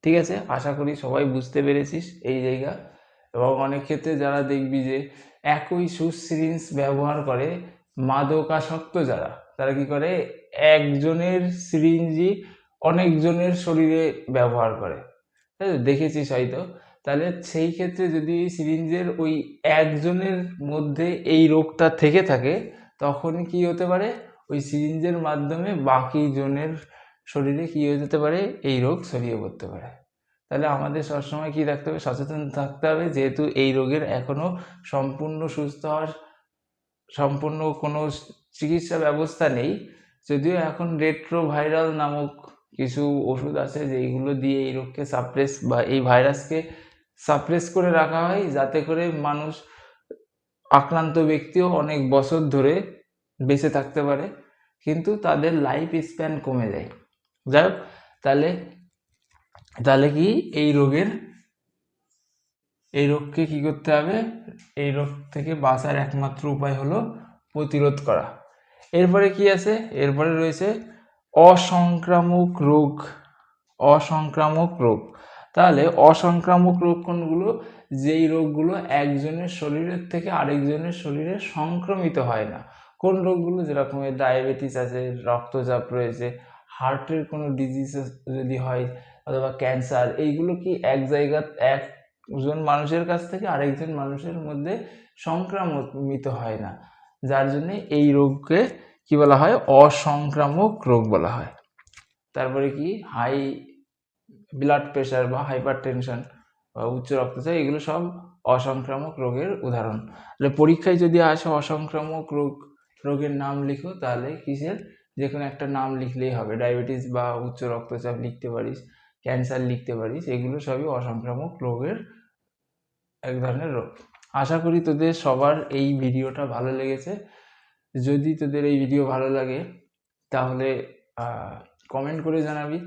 ঠিক আছে, আশা করি সবাই বুঝতে পেরেছিস এই জায়গা। এবং অনেক ক্ষেত্রে যারা দেখবি যে একই সিরিঞ্জ ব্যবহার করে, মাদকাসক্ত তারা কি করে? একজনের সিরিঞ্জই অনেকজনের শরীরে ব্যবহার করে, দেখেছিস হয়তো। তাহলে সেই ক্ষেত্রে যদি সিরিঞ্জের ওই একজনের মধ্যে এই রোগটা থেকে থাকে, তখন কি হতে পারে? ওই সিরিঞ্জের মাধ্যমে বাকি জনের শরীরে কি হয়ে যেতে পারে? এই রোগ ছড়িয়ে পড়তে পারে। তাহলে আমাদের সবসময় কি থাকতে হবে? সচেতন থাকতে হবে, যেহেতু এই রোগের এখনো সম্পূর্ণ সুস্থ হওয়ার সম্পূর্ণ কোনো চিকিৎসা ব্যবস্থা নেই। যদিও এখন রেট্রোভাইরাল নামক কিছু ওষুধ আছে যেইগুলো দিয়ে এই রোগকে সাপ্রেস বা এই ভাইরাসকে সাপ্রেস করে রাখা হয়, যাতে করে আক্রান্ত ব্যক্তিও অনেক বছর ধরে বেঁচে থাকতে পারে, কিন্তু তাদের লাইফ স্প্যান কমে যায়। যাই হোক, তাহলে কি এই রোগকে কি করতে হবে? এই রোগ থেকে বাঁচার একমাত্র উপায় হলো প্রতিরোধ করা। এরপরে কি আছে? এরপরে রয়েছে অসংক্রামক রোগ। তাহলে অসংক্রামক রোগ কোনগুলো? যেই রোগগুলো একজনের শরীরের থেকে আরেকজনের শরীরে সংক্রমিত হয় না। কোন রোগগুলো? যেরকম ডায়াবেটিস আছে, রক্তচাপ রয়েছে, হার্টের কোনো ডিজিজ যদি হয়, অথবা ক্যান্সার, এইগুলো কি একজন মানুষের কাছ থেকে আরেকজন মানুষের মধ্যে সংক্রামিত হয় না, যার জন্য এই রোগকে কি বলা হয়? অসংক্রামক রোগ বলা হয়। তারপরে কি, হাই ব্লাড প্রেশার বা হাইপার টেনশন বা উচ্চ রক্তচাপ, এগুলো সব অসংক্রামক রোগের উদাহরণ। তাহলে পরীক্ষায় যদি আসে অসংক্রামক রোগের নাম লিখো, তাহলে যে কোনো একটা নাম লিখলেই হবে। ডায়াবেটিস বা উচ্চ রক্তচাপ লিখতে পারিস, ক্যান্সার লিখতে পারিস, এগুলো সবই অসংক্রামক রোগের এক ধরনের রোগ। আশা করি তোদের সবার এই ভিডিওটা ভালো লেগেছে। যদি তোদের এই ভিডিও ভালো লাগে তাহলে কমেন্ট করে জানাবি।